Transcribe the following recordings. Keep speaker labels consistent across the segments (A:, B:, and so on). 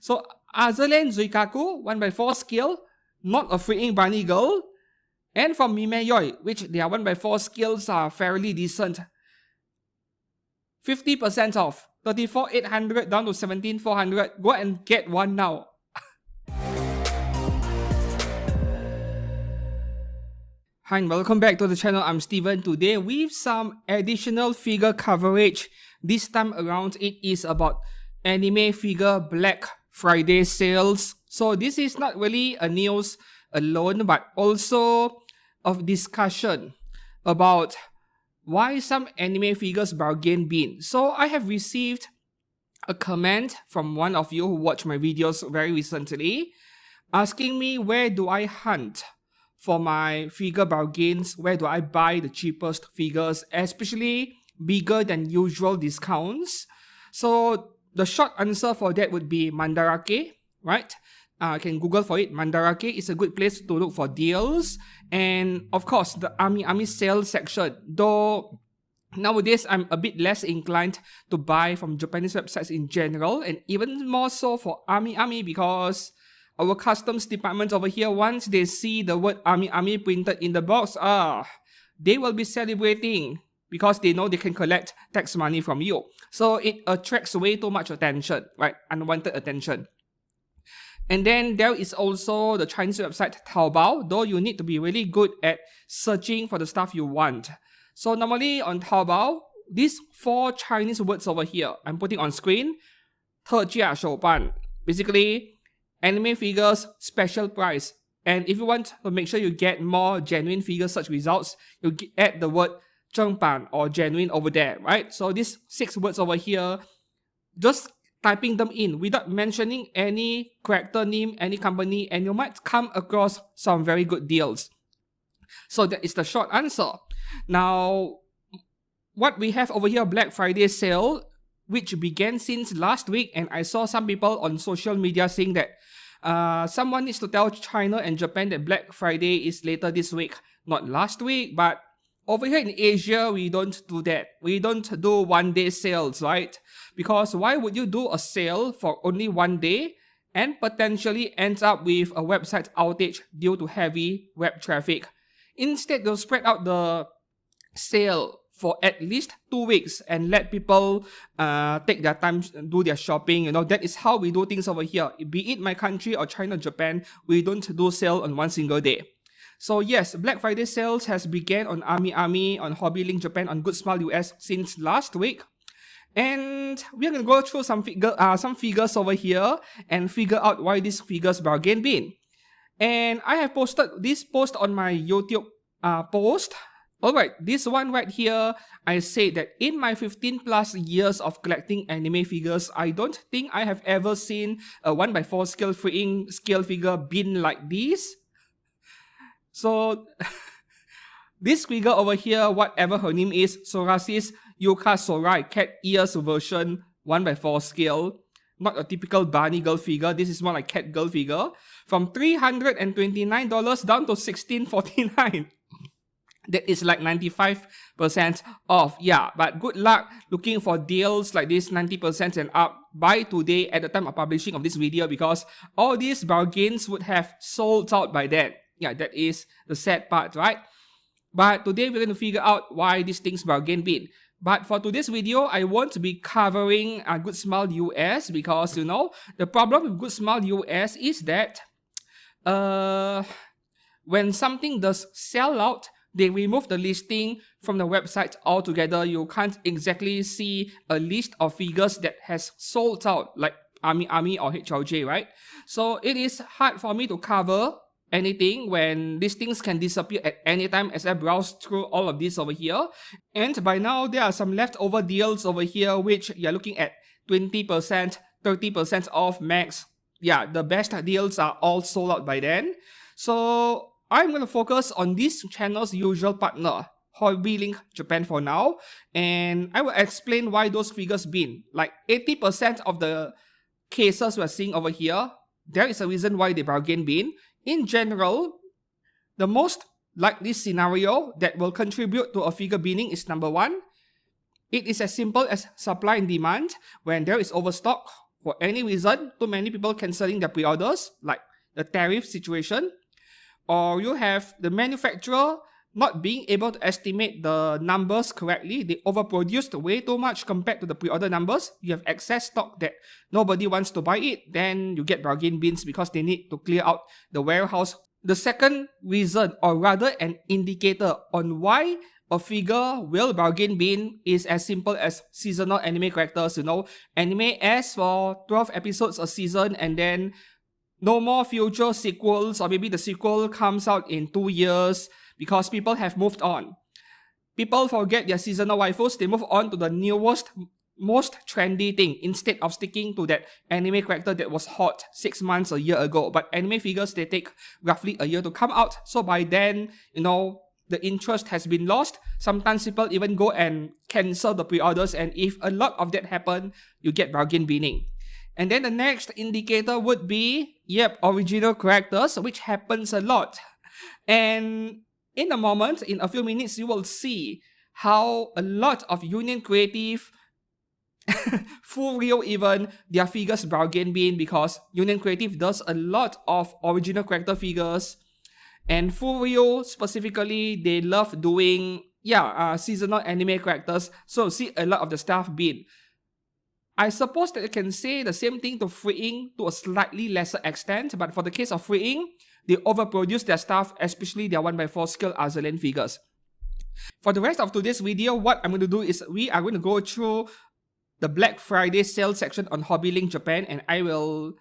A: So Azalen Zuikaku 1x4 scale, not a freeing bunny girl. And from Mimeyoi, which their 1x4 skills are fairly decent. 50% off. 34,800 down to 17,400. Go and get one now. Hi and welcome back to the channel. I'm Steven. Today with some additional figure coverage. This time around it is about anime figure Black Friday sales. So this is not really a news alone, but also of discussion about why some anime figures bargain bin. So I have received a comment from one of you who watched my videos very recently asking me where do I hunt for my figure bargains, where do I buy the cheapest figures, especially bigger than usual discounts. So the short answer for that would be Mandarake, right? You can Google for it. Mandarake is a good place to look for deals. And of course, the Ami sales section. Though nowadays, I'm a bit less inclined to buy from Japanese websites in general. And even more so for Ami because our customs department over here, once they see the word Ami printed in the box, they will be celebrating because they know they can collect tax money from you. So it attracts way too much attention, right? Unwanted attention. And then there is also the Chinese website Taobao, though you need to be really good at searching for the stuff you want. So normally on Taobao, these 4 Chinese words over here, I'm putting on screen, 特价手办, basically anime figures special price. And if you want to make sure you get more genuine figure search results, you add the word 正版 or genuine over there, right? So these 6 words over here, just typing them in without mentioning any character name, any company, and you might come across some very good deals. So that is the short answer. Now, what we have over here, Black Friday sale, which began since last week, and I saw some people on social media saying that someone needs to tell China and Japan that Black Friday is later this week, not last week, but over here in Asia, we don't do that. We don't do one-day sales, right? Because why would you do a sale for only one day and potentially ends up with a website outage due to heavy web traffic? Instead, they'll spread out the sale for at least 2 weeks and let people take their time, do their shopping. You know, that is how we do things over here. Be it my country or China, Japan, we don't do sale on one single day. So yes, Black Friday sales has begun on Ami, on HobbyLink Japan, on Good Smile US since last week. And we're going to go through some figures over here and figure out why these figures bargain bin. And I have posted this post on my YouTube post. Alright, this one right here, I say that in my 15 plus years of collecting anime figures, I don't think I have ever seen a 1x4 scale figure bin like this. So, this figure over here, whatever her name is, Sorasi's Yuka Sorai Cat Ears version 1x4 scale. Not a typical bunny girl figure, this is more like cat girl figure. From $329 down to $1,649. That is like 95% off. Yeah, but good luck looking for deals like this 90% and up by today at the time of publishing of this video because all these bargains would have sold out by then. Yeah, that is the sad part, right? But today we're going to figure out why these things bargain bin. But for today's video, I won't be covering Good Smile US because, you know, the problem with Good Smile US is that when something does sell out, they remove the listing from the website altogether. You can't exactly see a list of figures that has sold out like Ami or HLJ, right? So it is hard for me to cover anything when these things can disappear at any time as I browse through all of this over here. And by now, there are some leftover deals over here which you're looking at 20%, 30% off max. Yeah, the best deals are all sold out by then. So I'm going to focus on this channel's usual partner, HobbyLink Japan for now. And I will explain why those figures bin. Like 80% of the cases we're seeing over here, there is a reason why they bargain bin. In general, the most likely scenario that will contribute to a figure binning is number 1. It is as simple as supply and demand. When there is overstock, for any reason, too many people cancelling their pre-orders, like the tariff situation, or you have the manufacturer not being able to estimate the numbers correctly. They overproduced way too much compared to the pre-order numbers. You have excess stock that nobody wants to buy it, then you get bargain bins because they need to clear out the warehouse. The second reason, or rather an indicator on why a figure will bargain bin, is as simple as seasonal anime characters. Anime airs for 12 episodes a season, and then no more future sequels, or maybe the sequel comes out in 2 years because people have moved on. People forget their seasonal waifus, they move on to the newest, most trendy thing instead of sticking to that anime character that was hot 6 months, a year ago. But anime figures, they take roughly a year to come out. So by then, the interest has been lost. Sometimes people even go and cancel the pre-orders, and if a lot of that happen, you get bargain binning. And then the next indicator would be, original characters, which happens a lot. And in a moment, in a few minutes, you will see how a lot of Union Creative, FuRyu even, their figures bargain bin, because Union Creative does a lot of original character figures. And FuRyu specifically, they love doing, seasonal anime characters. So see a lot of the stuff bin. I suppose that I can say the same thing to FuRyu to a slightly lesser extent, but for the case of FuRyu, they overproduce their stuff, especially their 1x4 scale Azalane figures. For the rest of today's video, what I'm going to do is we are going to go through the Black Friday sale section on HobbyLink Japan, and I will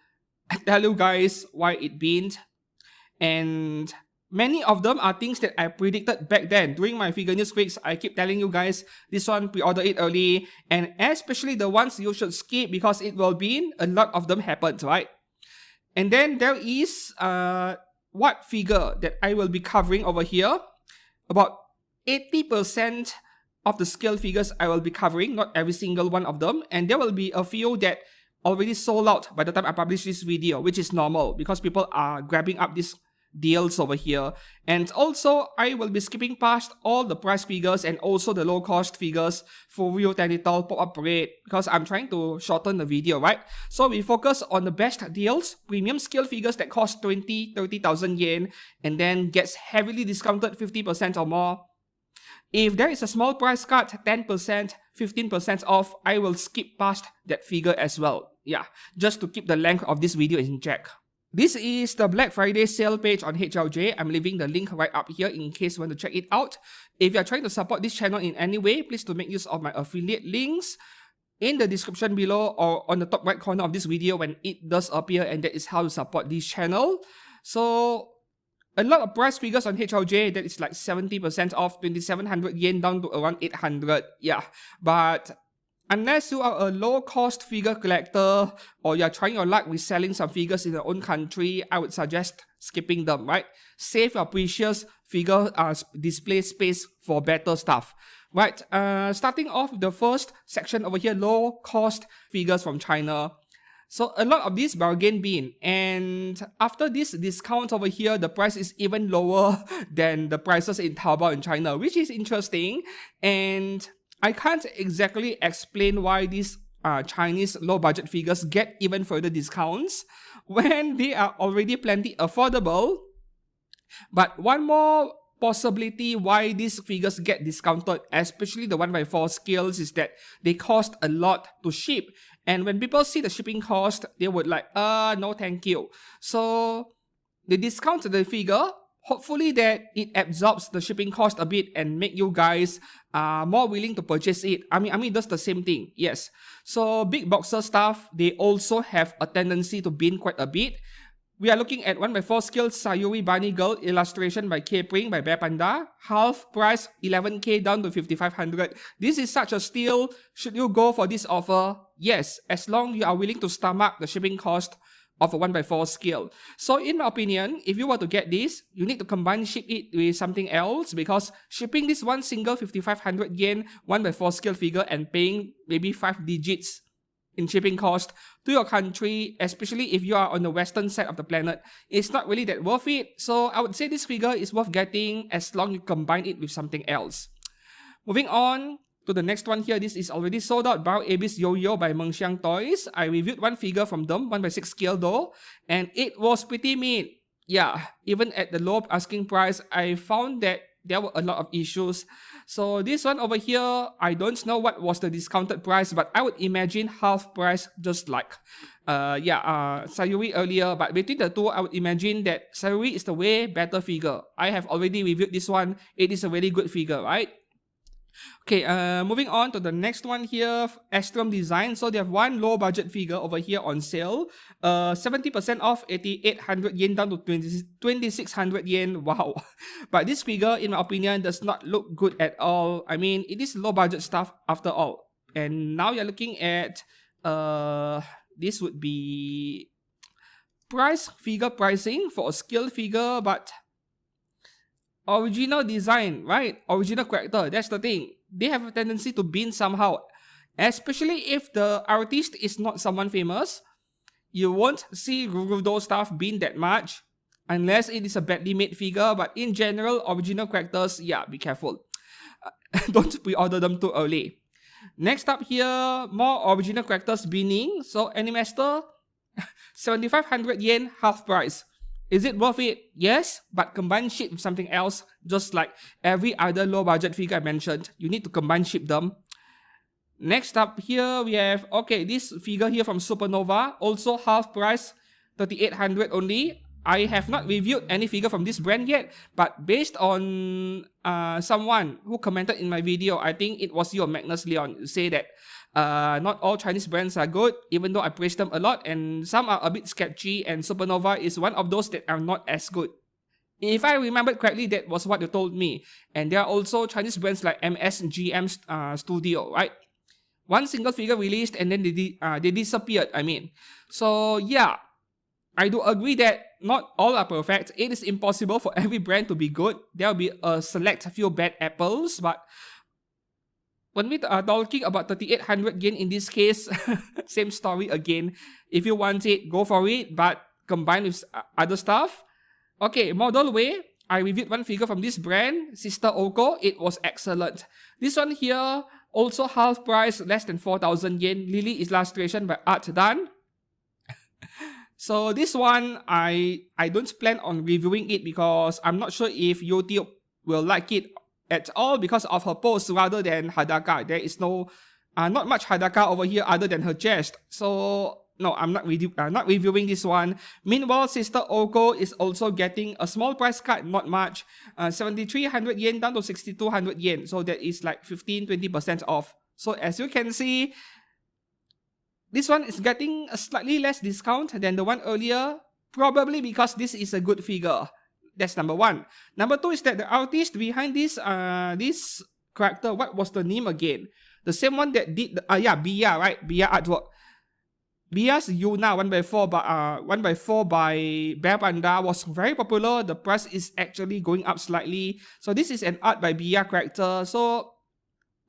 A: tell you guys why it binned. And many of them are things that I predicted back then. During my Figure News Weeks, I keep telling you guys, this one, pre-order it early. And especially the ones you should skip because it will bin, a lot of them happened, right? And then there is what figure that I will be covering over here. About 80% of the scale figures I will be covering, not every single one of them. And there will be a few that already sold out by the time I publish this video, which is normal because people are grabbing up these deals over here. And also, I will be skipping past all the price figures and also the low cost figures for FuRyu Tenital Pop-Up Parade because I'm trying to shorten the video, right? So we focus on the best deals, premium scale figures that cost 20,000-30,000 yen and then gets heavily discounted 50% or more. If there is a small price cut, 10%, 15% off, I will skip past that figure as well. Just to keep the length of this video in check. This is the Black Friday sale page on HLJ. I'm leaving the link right up here in case you want to check it out. If you're trying to support this channel in any way, please do make use of my affiliate links in the description below or on the top right corner of this video when it does appear, and that is how you support this channel. So a lot of price figures on HLJ that is like 70% off, 2,700 yen down to around 800. But unless you are a low-cost figure collector or you're trying your luck with selling some figures in your own country, I would suggest skipping them, right? Save your precious figure display space for better stuff, right? Starting off with the first section over here, low-cost figures from China. So a lot of these bargain bin, and after this discount over here, the price is even lower than the prices in Taobao in China, which is interesting. And I can't exactly explain why these Chinese low-budget figures get even further discounts when they are already plenty affordable. But one more possibility why these figures get discounted, especially the 1x4 scales, is that they cost a lot to ship. And when people see the shipping cost, they would like, no thank you. So they discount the figure, hopefully that it absorbs the shipping cost a bit and make you guys more willing to purchase it. I mean, it does the same thing, yes. So big boxer stuff, they also have a tendency to bin quite a bit. We are looking at 1x4 scale Sayuri Bunny Girl illustration by K-Pring by Bear Panda. Half price 11k down to 5,500. This is such a steal. Should you go for this offer? Yes, as long you are willing to stomach the shipping cost of a 1x4 scale. So in my opinion, if you were to get this, you need to ship it with something else, because shipping this one single 5,500 yen 1x4 scale figure and paying maybe 5 digits in shipping cost to your country, especially if you are on the western side of the planet, it's not really that worth it. So I would say this figure is worth getting as long as you combine it with something else. Moving on, to the next one here. This is already sold out. Bao Abyss Yo-Yo by Mengxiang Toys. I reviewed one figure from them, 1/6 scale though, and it was pretty mean. Yeah, even at the low asking price, I found that there were a lot of issues. So this one over here, I don't know what was the discounted price, but I would imagine half price, just like Sayuri earlier. But between the two, I would imagine that Sayuri is the way better figure. I have already reviewed this one. It is a very good figure, right? Okay, moving on to the next one here, Astrum Design. So they have one low budget figure over here on sale. 70% off, 8,800 yen down to 2,600 yen. Wow. But this figure, in my opinion, does not look good at all. I mean, it is low budget stuff after all. And now you're looking at, this would be figure pricing for a scale figure, but original design, right? Original character, that's the thing. They have a tendency to bin somehow. Especially if the artist is not someone famous. You won't see Rurudo stuff bin that much. Unless it is a badly made figure. But in general, original characters, yeah, be careful. Don't pre-order them too early. Next up here, more original characters binning. So Animaster, 7,500 yen, half price. Is it worth it? Yes, but combine ship with something else, just like every other low budget figure I mentioned. You need to combine ship them. Next up here, we have, okay, this figure here from Supernova, also half price, 3,800 only. I have not reviewed any figure from this brand yet, but based on someone who commented in my video, I think it was your Magnus Leon, say that not all Chinese brands are good, even though I praise them a lot, and some are a bit sketchy, and Supernova is one of those that are not as good. If I remembered correctly, that was what you told me. And there are also Chinese brands like MSGM Studio, right? One single figure released and then they disappeared, I mean. So yeah, I do agree that not all are perfect. It is impossible for every brand to be good. There will be a select few bad apples, but when we are talking about 3,800 yen in this case, same story again. If you want it, go for it, but combine with other stuff. Okay, Model Way. I reviewed one figure from this brand, Sister Oko. It was excellent. This one here, also half price, less than 4,000 yen. Lily illustration by Art Dan. So this one, I don't plan on reviewing it because I'm not sure if YouTube will like it at all because of her pose rather than Hadaka. There is no, not much Hadaka over here other than her chest. So no, I'm not reviewing this one. Meanwhile, Sister Oko is also getting a small price cut, not much. 7,300 yen down to 6,200 yen. So that is like 15-20% off. So as you can see, this one is getting a slightly less discount than the one earlier, probably because this is a good figure. That's number one. Number two is that the artist behind this this character, what was the name again? The same one that did Bia, right? Bia artwork. Bia's Yuna 1x4 by Bear Panda was very popular. The price is actually going up slightly. So this is an art by Bia character. So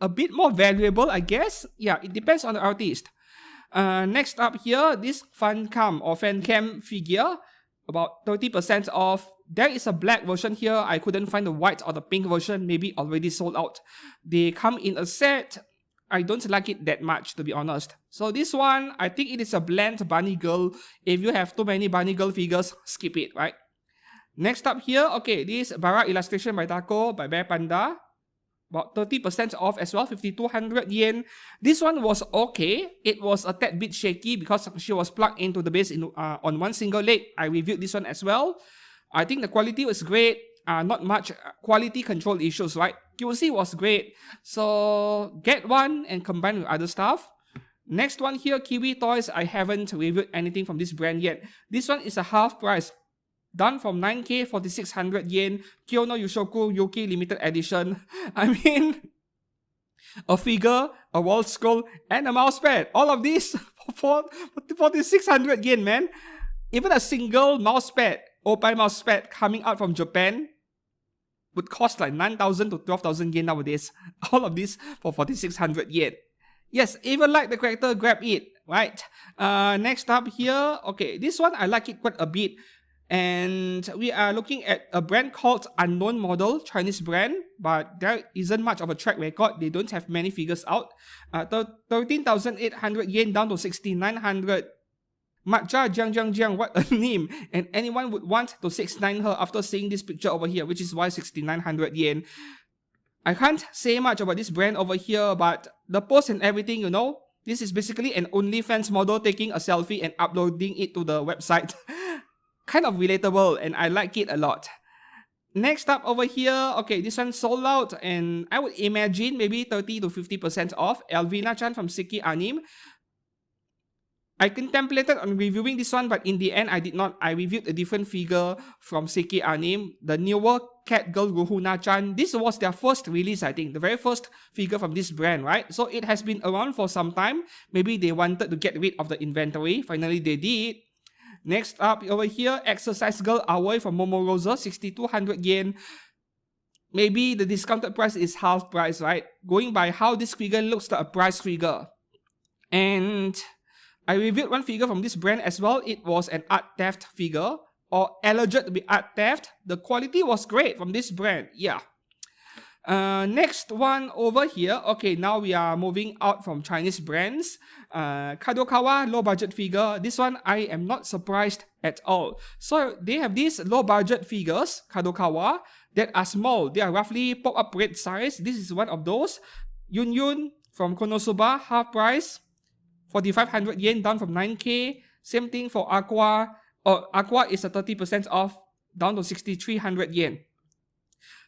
A: a bit more valuable, I guess. Yeah, it depends on the artist. Next up here, this Fancam figure, about 30% off. There is a black version here. I couldn't find the white or the pink version. Maybe already sold out. They come in a set. I don't like it that much, to be honest. So this one, I think it is a bland bunny girl. If you have too many bunny girl figures, skip it, right? Next up here, okay, this Bara illustration by Taco by Bear Panda. About 30% off as well, 5,200 yen. This one was okay. It was a tad bit shaky because she was plugged into the base on one single leg. I reviewed this one as well. I think the quality was great. Not much quality control issues, right? QC was great. So get one and combine with other stuff. Next one here, Kiwi Toys. I haven't reviewed anything from this brand yet. This one is a half price. Done from 9K, 4,600 yen. Kyono Yushoku Yuki limited edition. I mean, a figure, a wall scroll, and a mousepad. All of these for 4,600 yen, man. Even a single mousepad, Opie mousepad coming out from Japan would cost like 9,000 to 12,000 yen nowadays. All of this for 4,600 yen. Yes, even like the character, grab it, right? Next up here, okay, this one I like it quite a bit. And we are looking at a brand called Unknown Model, Chinese brand, but there isn't much of a track record. They don't have many figures out. 13,800 yen down to 6,900. Matcha Jiang, what a name. And anyone would want to 6,900 her after seeing this picture over here, which is why 6,900 yen. I can't say much about this brand over here, but the post and everything, you know, this is basically an OnlyFans model taking a selfie and uploading it to the website. Kind of relatable, and I like it a lot. Next up over here, okay, this one sold out, and I would imagine maybe 30 to 50% off. Elvina-chan from Seki Anime. I contemplated on reviewing this one, but in the end, I did not. I reviewed a different figure from Seki Anime, the newer cat girl Ruhuna-chan. This was their first release, I think, the very first figure from this brand, right? So it has been around for some time. Maybe they wanted to get rid of the inventory. Finally, they did. Next up over here, Exercise Girl Aoi from Momorosa, 6,200 yen. Maybe the discounted price is half price, right? Going by how this figure looks like a price figure. And I reviewed one figure from this brand as well. It was an art theft figure, or alleged to be art theft. The quality was great from this brand, yeah. Next one over here. Okay, now we are moving out from Chinese brands. Kadokawa low budget figure. This one I am not surprised at all. So they have these low budget figures, Kadokawa, that are small. They are roughly pop-up red size. This is one of those. Yun from Konosuba, half price, 4,500 yen, down from 9k. Same thing for Aqua. Aqua is a 30% off, down to 6,300 yen.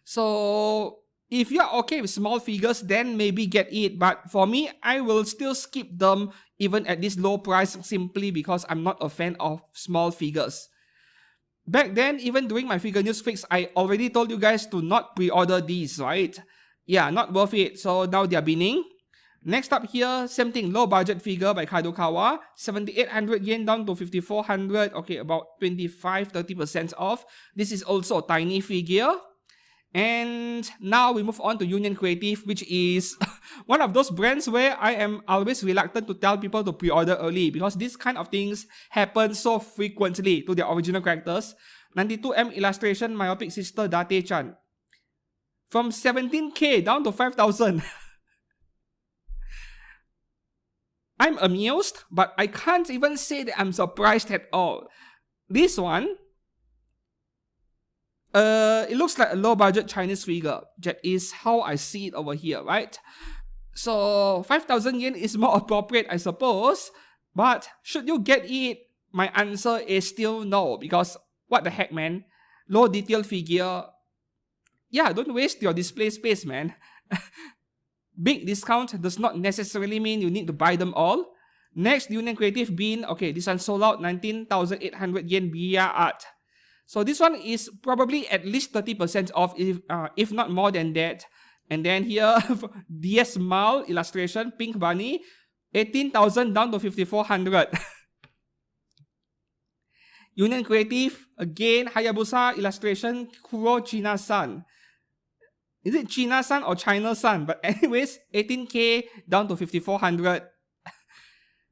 A: So if you're okay with small figures, then maybe get it. But for me, I will still skip them even at this low price, simply because I'm not a fan of small figures. Back then, even during my figure news fix, I already told you guys to not pre-order these, right? Yeah, not worth it. So now they're binning. Next up here, same thing, low budget figure by Kadokawa, 7,800 yen down to 5,400. Okay, about 25-30% off. This is also a tiny figure. And now we move on to Union Creative, which is one of those brands where I am always reluctant to tell people to pre-order early, because these kind of things happen so frequently to their original characters. 92M illustration, Myopic Sister Date-chan. From 17k down to 5,000. I'm amused, but I can't even say that I'm surprised at all. This one, it looks like a low-budget Chinese figure. That is how I see it over here, right? So 5,000 yen is more appropriate, I suppose. But should you get it? My answer is still no, because what the heck, man? Low detail figure. Yeah, don't waste your display space, man. Big discount does not necessarily mean you need to buy them all. Next, Union Creative Bean. Okay, this one sold out, 19,800 yen Bia Art. So this one is probably at least 30% off, if not more than that. And then here, DS Mal illustration, Pink Bunny, 18,000 down to 5,400. Union Creative, again, Hayabusa illustration, Kuro China-san. Is it China-san or China-san? But anyways, 18k down to 5,400.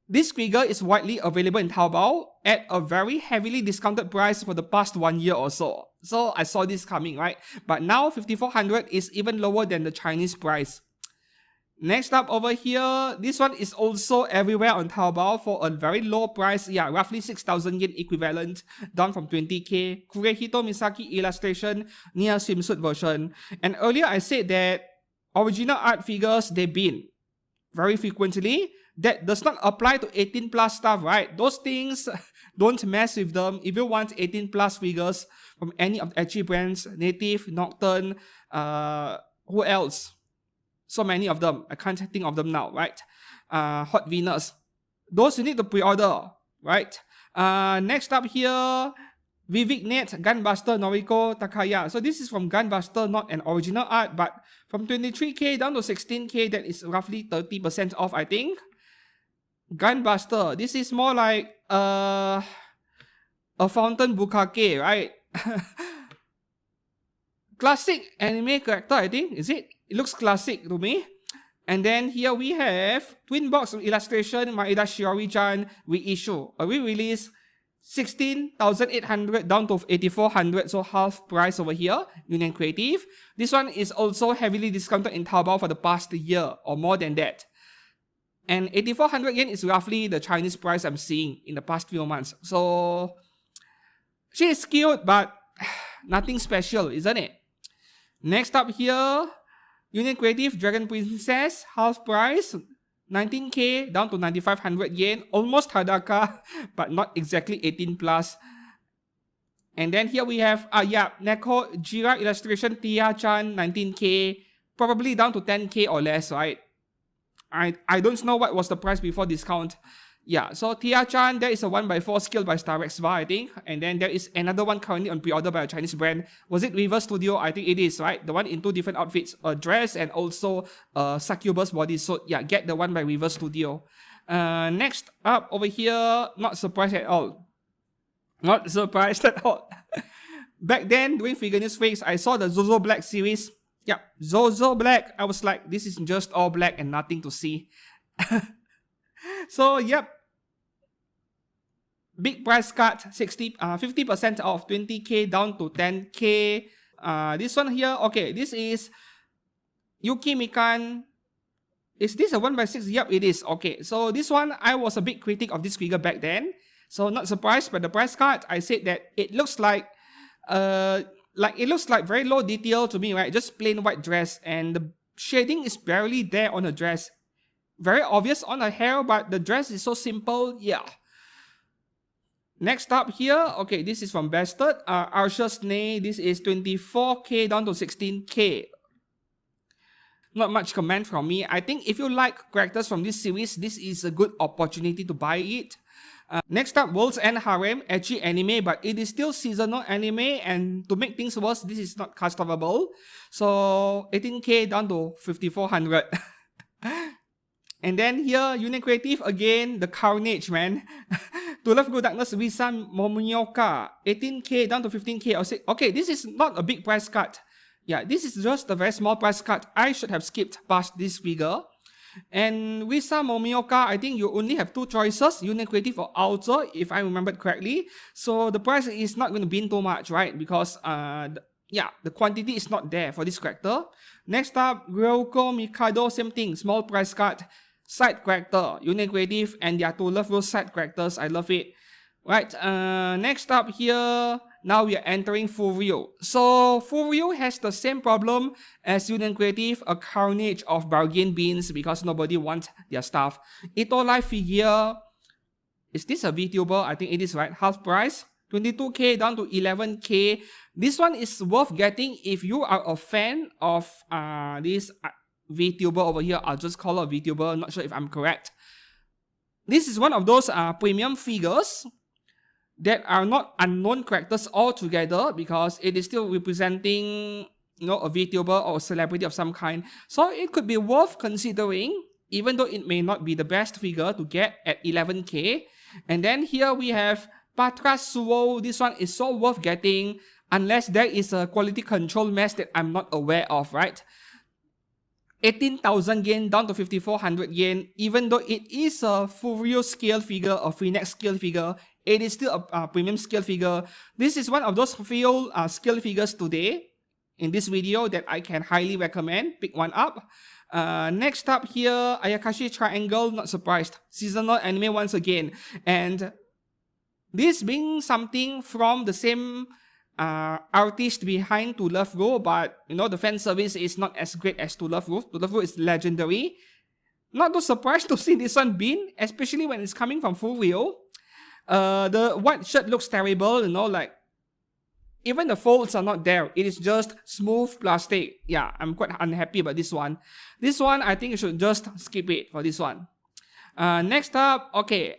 A: This figure is widely available in Taobao at a very heavily discounted price for the past 1 year or so. So I saw this coming, right? But now 5,400 is even lower than the Chinese price. Next up over here, this one is also everywhere on Taobao for a very low price. Yeah, roughly 6,000 yen equivalent, down from 20k. Kurehito Misaki illustration, near swimsuit version. And earlier I said that original art figures, they bin very frequently. That does not apply to 18 plus stuff, right? Those things, don't mess with them. If you want 18 plus figures from any of the ecchi brands, Native, Nocturne, who else? So many of them. I can't think of them now, right? Hot Venus. Those you need to pre-order, right? Next up here, Vivek Net, Gunbuster, Noriko, Takaya. So this is from Gunbuster, not an original art, but from 23k down to 16k, that is roughly 30% off, I think. Gunbuster, this is more like a fountain bukake, right? Classic anime character, I think, is it? It looks classic to me. And then here we have twin box illustration, Maeda Shiori-chan reissue, a re-release, 16,800 down to 8,400, so half price over here, Union Creative. This one is also heavily discounted in Taobao for the past year or more than that. And 8,400 yen is roughly the Chinese price I'm seeing in the past few months. So she is cute, but nothing special, isn't it? Next up here, Union Creative Dragon Princess, half price, 19k down to 9,500 yen, almost Hadaka, but not exactly 18 plus. And then here we have, Neko Jira illustration, Tia-chan, 19k, probably down to 10k or less, right? I don't know what was the price before discount. Yeah, so Tia-chan, there is a 1x4 scale by Starrex Bar, I think. And then there is another one currently on pre-order by a Chinese brand. Was it River Studio? I think it is, right? The one in two different outfits, a dress and also a succubus bodysuit. Yeah, get the one by River Studio. Next up over here, not surprised at all. Not surprised at all. Back then, doing Figure News Freaks, I saw the Zozo Black series. Yeah, Zozo Black. I was like, this is just all black and nothing to see. So, yep. Big price cut, 50% off, 20k down to 10k. This one here, okay, this is Yuki Mikan. Is this a 1x6? Yep, it is. Okay, so this one, I was a big critic of this figure back then. So not surprised by the price cut. I said that it looks like very low detail to me, right? Just plain white dress, and the shading is barely there on the dress. Very obvious on her hair, but the dress is so simple, yeah. Next up here, okay, this is from Bested. Archer's Nay, this is 24k down to 16k. Not much comment from me. I think if you like characters from this series, this is a good opportunity to buy it. Next up, World's End Harem, ecchi anime, but it is still seasonal anime, and to make things worse, this is not customable. So 18k down to 5,400. And then here, Union Creative, again, the Carnage, man. To Love Good Darkness, Wisan Momioka, 18k down to 15k. Okay, this is not a big price cut. Yeah, this is just a very small price cut. I should have skipped past this figure. And Wisan Momioka, I think you only have two choices, Union Creative or Alter, if I remembered correctly. So the price is not going to be too much, right? Because, the quantity is not there for this character. Next up, Ryoko Mikado, same thing, small price cut. Side character, Union Creative, and their To Love those side characters. I love it. Right, next up here, now we are entering FuRyu. So FuRyu has the same problem as Union Creative, a carnage of bargain bins because nobody wants their stuff. Ito Life figure, is this a VTuber? I think it is, right? Half price, 22k down to 11k. This one is worth getting if you are a fan of this VTuber over here. I'll just call her a VTuber, not sure if I'm correct. This is one of those premium figures that are not unknown characters altogether because it is still representing, a VTuber or a celebrity of some kind. So it could be worth considering, even though it may not be the best figure to get at 11k. And then here we have Patras Suo. This one is so worth getting unless there is a quality control mess that I'm not aware of, right? 18,000 yen down to 5,400 yen. Even though it is a FuRyu scale figure, a Phoenix scale figure, it is still a premium scale figure. This is one of those few scale figures today in this video that I can highly recommend. Pick one up. Next up here, Ayakashi Triangle, not surprised. Seasonal anime once again. And this being something from the same artist behind To Love Ru, but the fan service is not as great as To Love Ru. To Love Ru is legendary. Not too surprised to see this one bin, especially when it's coming from FuRyu. The white shirt looks terrible, like even the folds are not there. It is just smooth plastic. Yeah, I'm quite unhappy about this one. This one, I think you should just skip it for this one. Next up, okay.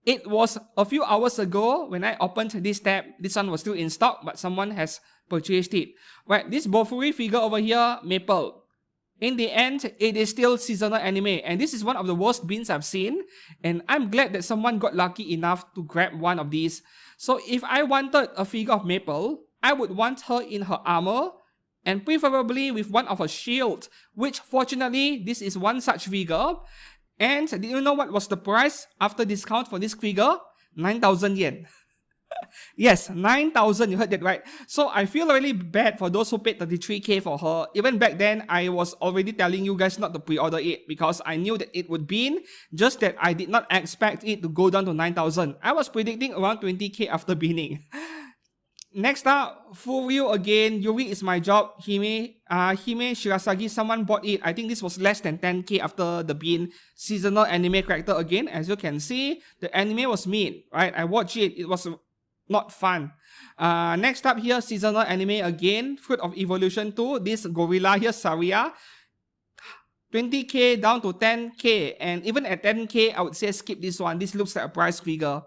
A: It was a few hours ago when I opened this tab. This one was still in stock, but someone has purchased it. Right, this Bofuri figure over here, Maple. In the end, it is still seasonal anime, and this is one of the worst bins I've seen, and I'm glad that someone got lucky enough to grab one of these. So if I wanted a figure of Maple, I would want her in her armor, and preferably with one of her shields, which fortunately, this is one such figure. And do you know what was the price after discount for this figure? 9,000 yen. Yes, 9,000, you heard that right. So I feel really bad for those who paid 33k for her. Even back then, I was already telling you guys not to pre-order it because I knew that it would be, just that I did not expect it to go down to 9,000. I was predicting around 20k after beginning. Next up, FuRyu again. Yuri is my job. Hime Shirasagi, someone bought it. I think this was less than 10k after the bean. Seasonal anime character again. As you can see, the anime was mean, right? I watched it. It was not fun. Next up here, seasonal anime again. Fruit of Evolution 2. This gorilla here, Saria. 20k down to 10k. And even at 10k, I would say skip this one. This looks like a price figure.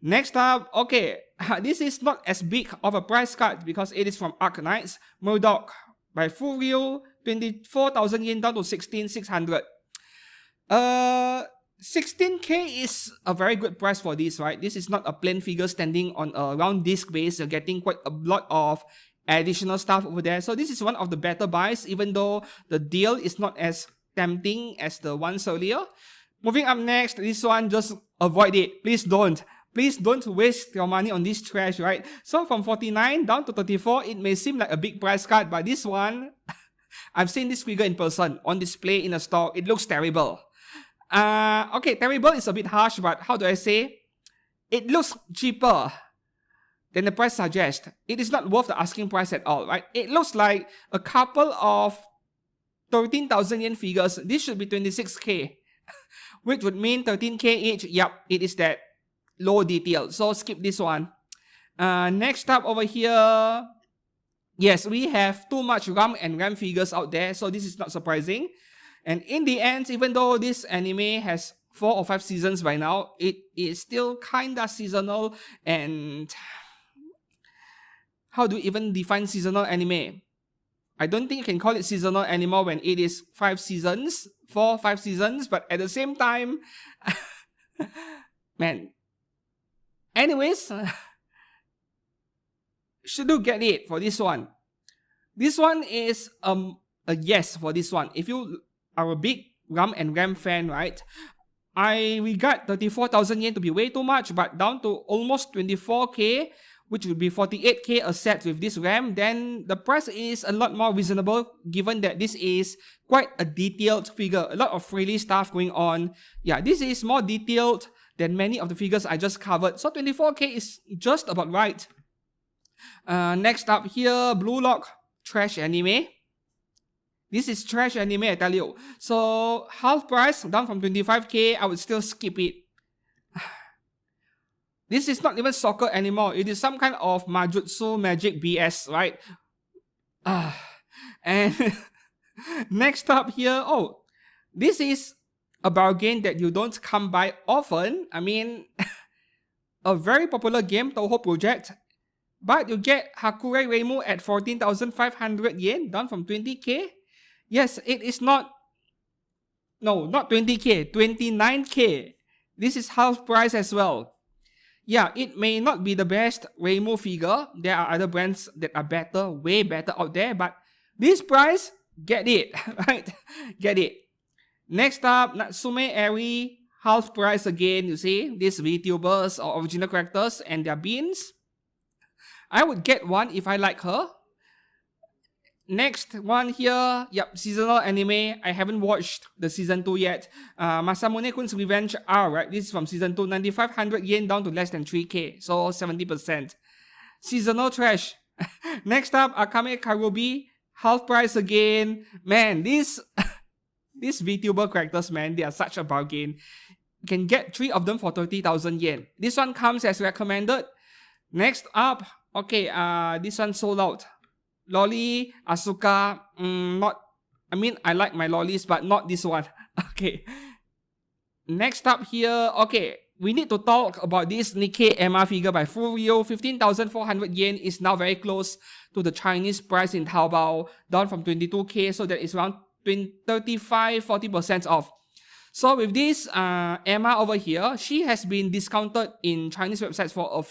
A: Next up, okay, this is not as big of a price cut because it is from Carnage. Murdoch by FuRyu, 24,000 yen down to 16,600. 16k is a very good price for this, right? This is not a plain figure standing on a round disc base. You're getting quite a lot of additional stuff over there. So this is one of the better buys, even though the deal is not as tempting as the ones earlier. Moving up next, this one, just avoid it. Please don't. Please don't waste your money on this trash, right? So from 49 down to 34, it may seem like a big price cut, but this one, I've seen this figure in person, on display in a store. It looks terrible. Okay, terrible is a bit harsh, but how do I say? It looks cheaper than the price suggests. It is not worth the asking price at all, right? It looks like a couple of 13,000 yen figures. This should be 26k, which would mean 13k each. Yep, it is that. Low detail, so skip this one. Next up over here, yes, we have too much RAM and RAM figures out there, so this is not surprising. And in the end, even though this anime has 4 or 5 seasons by now, it is still kinda seasonal. And how do you even define seasonal anime? I don't think you can call it seasonal anymore when it is 5 seasons, 4, 5 seasons, but at the same time, man. Anyways, should you get it for this one? This one is a yes for this one. If you are a big RAM and RAM fan, right? I regard 34,000 yen to be way too much, but down to almost 24k, which would be 48k a set with this RAM, then the price is a lot more reasonable given that this is quite a detailed figure. A lot of frilly stuff going on. Yeah, this is more detailed than many of the figures I just covered. So 24k is just about right. Next up here, Blue Lock, trash anime. This is trash anime, I tell you. So half price, down from 25k, I would still skip it. This is not even soccer anymore. It is some kind of Majutsu magic BS, right? And next up here, oh, this is a bargain that you don't come by often. I mean, a very popular game, Toho Project, but you get Hakure Reimu at 14,500 yen, down from 20k. Yes, it is not, no, not 20k, 29k. This is half price as well. Yeah, it may not be the best Reimu figure. There are other brands that are better, way better out there, but this price, get it, right? Get it. Next up, Natsume Eri, half price again, you see. These VTubers or original characters and their beans. I would get one if I like her. Next one here, yep, seasonal anime. I haven't watched the season 2 yet. Masamune-kun's Revenge R, right? This is from season 2, 9,500 yen down to less than 3k, so 70%. Seasonal trash. Next up, Akame Karubi, half price again. Man, these VTuber characters, man, they are such a bargain. You can get 3 of them for 30,000 yen. This one comes as recommended. Next up, okay, this one sold out. Loli, Asuka, not, I mean, I like my lolis, but not this one. Okay. Next up here, okay, we need to talk about this Nikkei Emma figure by FuRyu. 15,400 yen is now very close to the Chinese price in Taobao, down from 22k, so that is around 35-40% off. So with this Emma over here, she has been discounted in Chinese websites for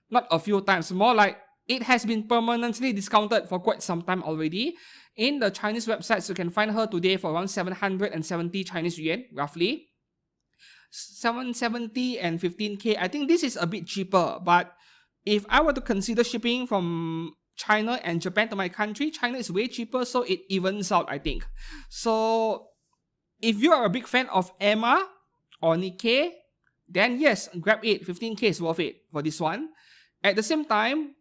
A: not a few times, more like it has been permanently discounted for quite some time already. In the Chinese websites, you can find her today for around 770 Chinese yuan, roughly. 770 and 15k. I think this is a bit cheaper, but if I were to consider shipping from China and Japan to my country, China is way cheaper, so it evens out, I think. So if you are a big fan of Emma or Nikkei, then yes, grab it. 15k is worth it for this one. At the same time,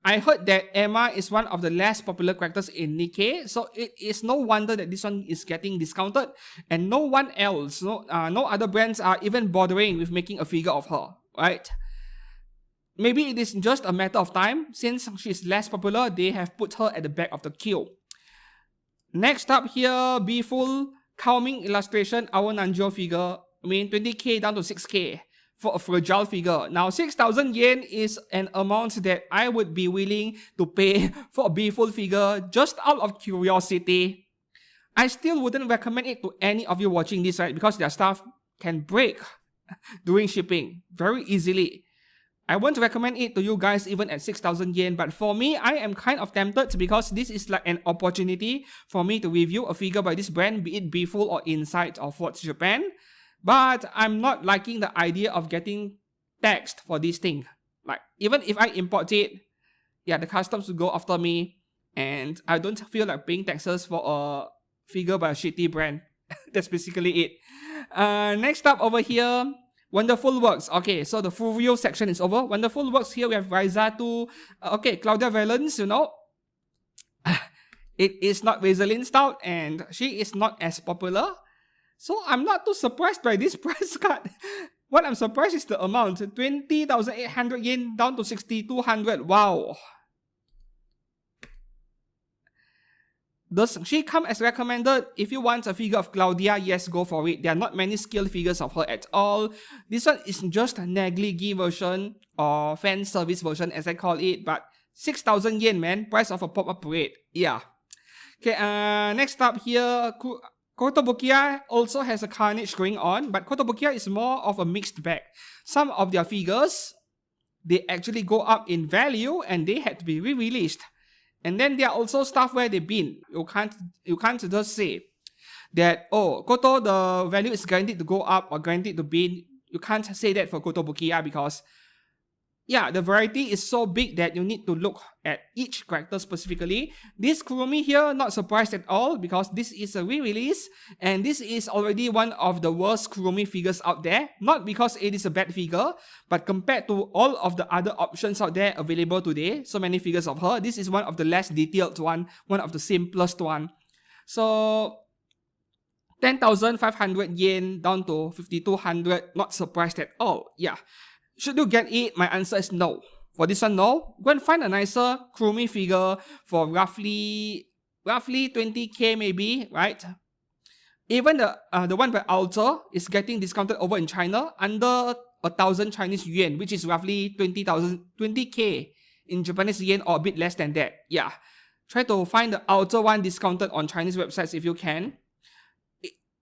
A: I heard that Emma is one of the less popular characters in Nikkei, so it is no wonder that this one is getting discounted, and no one else, no other brands are even bothering with making a figure of her, right? Maybe it is just a matter of time. Since she's less popular, they have put her at the back of the queue. Next up here, Be Full Calming illustration, our Nanjo figure. I mean, 20k down to 6k for a fragile figure. Now, 6,000 yen is an amount that I would be willing to pay for a Be Full figure just out of curiosity. I still wouldn't recommend it to any of you watching this, right? Because their stuff can break during shipping very easily. I won't recommend it to you guys even at 6,000 yen, but for me, I am kind of tempted because this is like an opportunity for me to review a figure by this brand, be it Be Full or Inside or Forge Japan. But I'm not liking the idea of getting taxed for this thing. Like, even if I import it, yeah, the customs will go after me, and I don't feel like paying taxes for a figure by a shitty brand. That's basically it. Next up over here, Wonderful Works. Okay, so the FuRyu section is over. Wonderful Works, here we have Raizatu. Okay, Claudia Valence, you know. It is not Vaseline Stout, and she is not as popular. So I'm not too surprised by this price cut. What I'm surprised is the amount. 20,800 yen down to 6,200. Wow. Does she come as recommended? If you want a figure of Claudia, yes, go for it. There are not many scale figures of her at all. This one is just a Negligi version or fan service version as I call it. But 6,000 yen, man. Price of a pop-up rate. Yeah. Okay, next up here, Kotobukiya also has a Carnage going on. But Kotobukiya is more of a mixed bag. Some of their figures, they actually go up in value and they had to be re-released. And then there are also stuff where they've been. You can't just say that, oh, Koto, the value is guaranteed to go up or guaranteed to be. You can't say that for Kotobukiya because, yeah, the variety is so big that you need to look at each character specifically. This Kurumi here, not surprised at all because this is a re-release and this is already one of the worst Kurumi figures out there. Not because it is a bad figure, but compared to all of the other options out there available today, so many figures of her, this is one of the less detailed one of the simplest one. So 10,500 yen down to 5,200, not surprised at all. Yeah. Should you get it? My answer is no. For this one, no. Go and find a nicer Kurumi figure for roughly 20k maybe, right? Even the one by Alter is getting discounted over in China under 1,000 Chinese yuan, which is roughly 20k in Japanese yen or a bit less than that. Yeah. Try to find the Alter one discounted on Chinese websites if you can.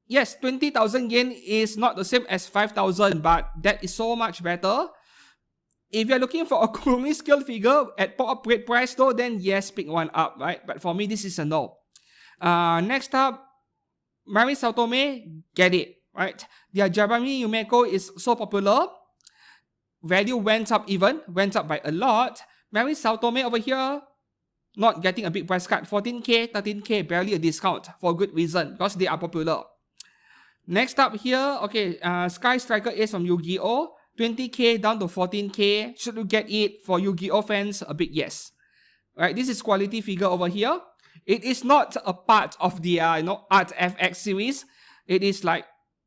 A: Yes, 20,000 yen is not the same as 5,000, but that is so much better. If you're looking for a Kurumi scale figure at pop-up rate price though, then yes, pick one up, right? But for me, this is a no. Next up, Mari Saotome, get it, right? Their Jarami Yumeko is so popular. Value went up by a lot. Mari Saotome over here, not getting a big price cut. 14k, 13k, barely a discount for good reason, because they are popular. Next up here, okay, Sky Striker is from Yu-Gi-Oh! 20k down to 14k. Should you get it? For Yu-Gi-Oh! Fans, a big yes. Right, this is quality figure over here. It is not a part of the Art FX series. It is like,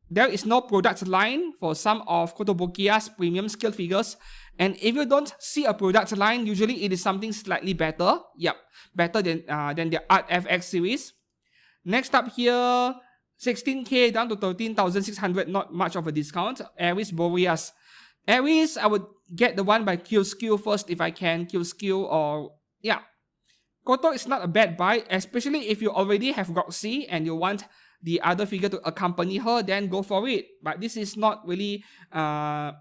A: there is no product line for some of Kotobukiya's premium scale figures. And if you don't see a product line, usually it is something slightly better. Yep, better than the Art FX series. Next up here, 16k down to 13,600, not much of a discount. Aries Boreas. Aries, I would get the one by Q-Skill first if I can. Q-Skill or, yeah. Koto is not a bad buy, especially if you already have Roxy and you want the other figure to accompany her, then go for it. But this is not really, not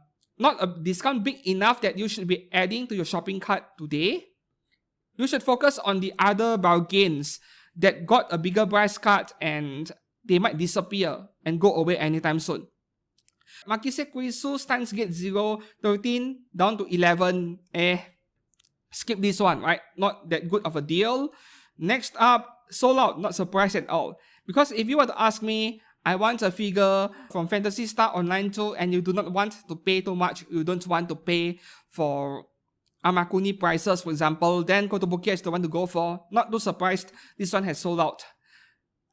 A: a discount big enough that you should be adding to your shopping cart today. You should focus on the other bargains that got a bigger price cut and they might disappear and go away anytime soon. Makise Kurisu, Stance Gate 0, 13 down to 11. Skip this one, right? Not that good of a deal. Next up, sold out, not surprised at all. Because if you were to ask me, I want a figure from Fantasy Star Online 2 and you do not want to pay too much, you don't want to pay for Amakuni prices, for example, then Kotobukiya is the one to go for. Not too surprised, this one has sold out.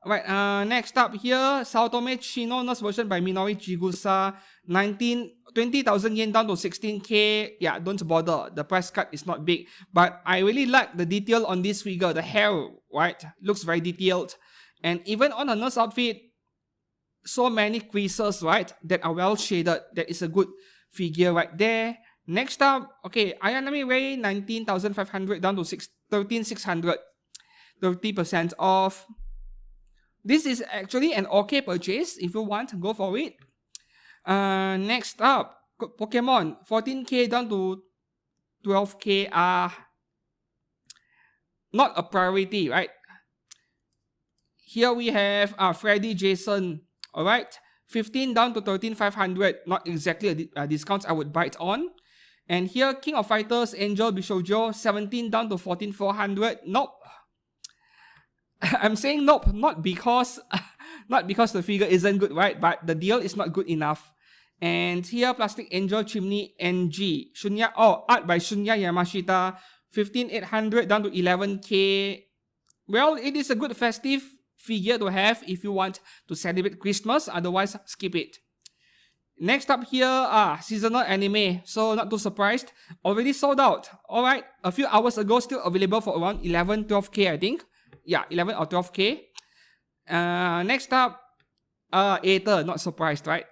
A: Alright, next up here, Saotome Chino Nurse version by Minori Chigusa, 20,000 yen down to 16k. Yeah, don't bother, the price cut is not big. But I really like the detail on this figure, the hair, right? Looks very detailed. And even on a nurse outfit, so many creases, right? That are well shaded. That is a good figure right there. Next up, okay, Ayanami Ray, 19,500 down to 13,600. 30% off. This is actually an okay purchase. If you want, go for it. Next up, Pokemon, 14k down to 12k are not a priority, right? Here we have Freddy Jason, alright? 15 down to 13,500, not exactly a discount I would buy it on. And here, King of Fighters, Angel Bishoujo, 17 down to 14,400. Nope. I'm saying nope, not because the figure isn't good, right? But the deal is not good enough. And here, Plastic Angel Chimney NG, art by Shunya Yamashita, 15,800 down to 11k. Well, it is a good festive figure to have if you want to celebrate Christmas, otherwise skip it. Next up here, seasonal anime, so not too surprised, already sold out. Alright, a few hours ago, still available for around 11, 12k I think. Yeah, 11 or 12k. Next up, Aether, not surprised, right?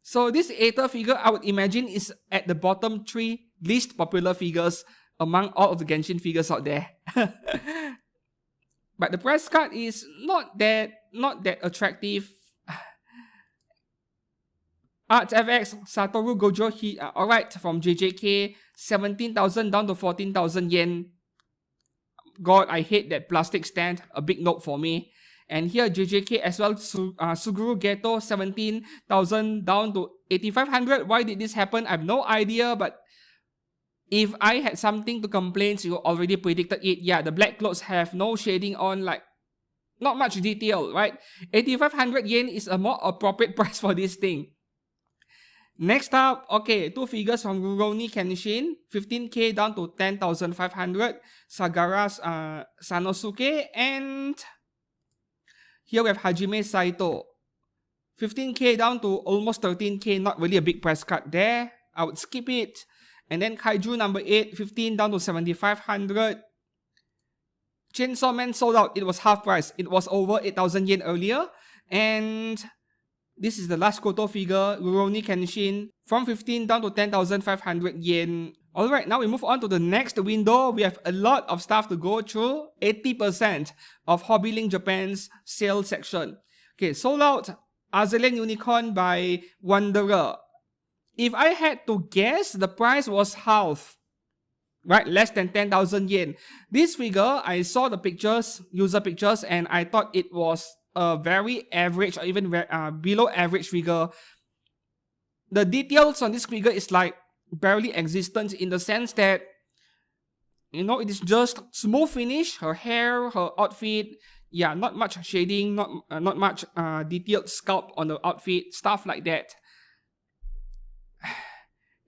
A: So this Aether figure, I would imagine, is at the bottom 3 least popular figures among all of the Genshin figures out there. But the price cut is not that attractive. Art FX Satoru Gojo alright, from JJK, 17,000 down to 14,000 yen. God, I hate that plastic stand. A big note for me. And here JJK as well, Suguru Geto, 17,000 down to 8,500. Why did this happen? I have no idea, but if I had something to complain, you already predicted it. Yeah, the black clothes have no shading on, like, not much detail, right? 8,500 yen is a more appropriate price for this thing. Next up, okay, 2 figures from Rurouni Kenshin, 15k down to 10,500. Sagara's Sanosuke, and here we have Hajime Saito, 15k down to almost 13k, not really a big price cut there. I would skip it. And then Kaiju number 8, 15 down to 7,500. Chainsaw Man sold out. It was half price. It was over 8,000 yen earlier. And this is the last Koto figure, Rurouni Kenshin, from 15 down to 10,500 yen. Alright, now we move on to the next window. We have a lot of stuff to go through. 80% of Hobbylink Japan's sale section. Okay, sold out Azalea Unicorn by Wanderer. If I had to guess, the price was half. Right, less than 10,000 yen. This figure, I saw the pictures, user pictures, and I thought it was a very average or even below average figure. The details on this figure is like barely existent in the sense that, you know, it is just smooth finish, her hair, her outfit, yeah, not much shading, not much detailed sculpt on the outfit, stuff like that.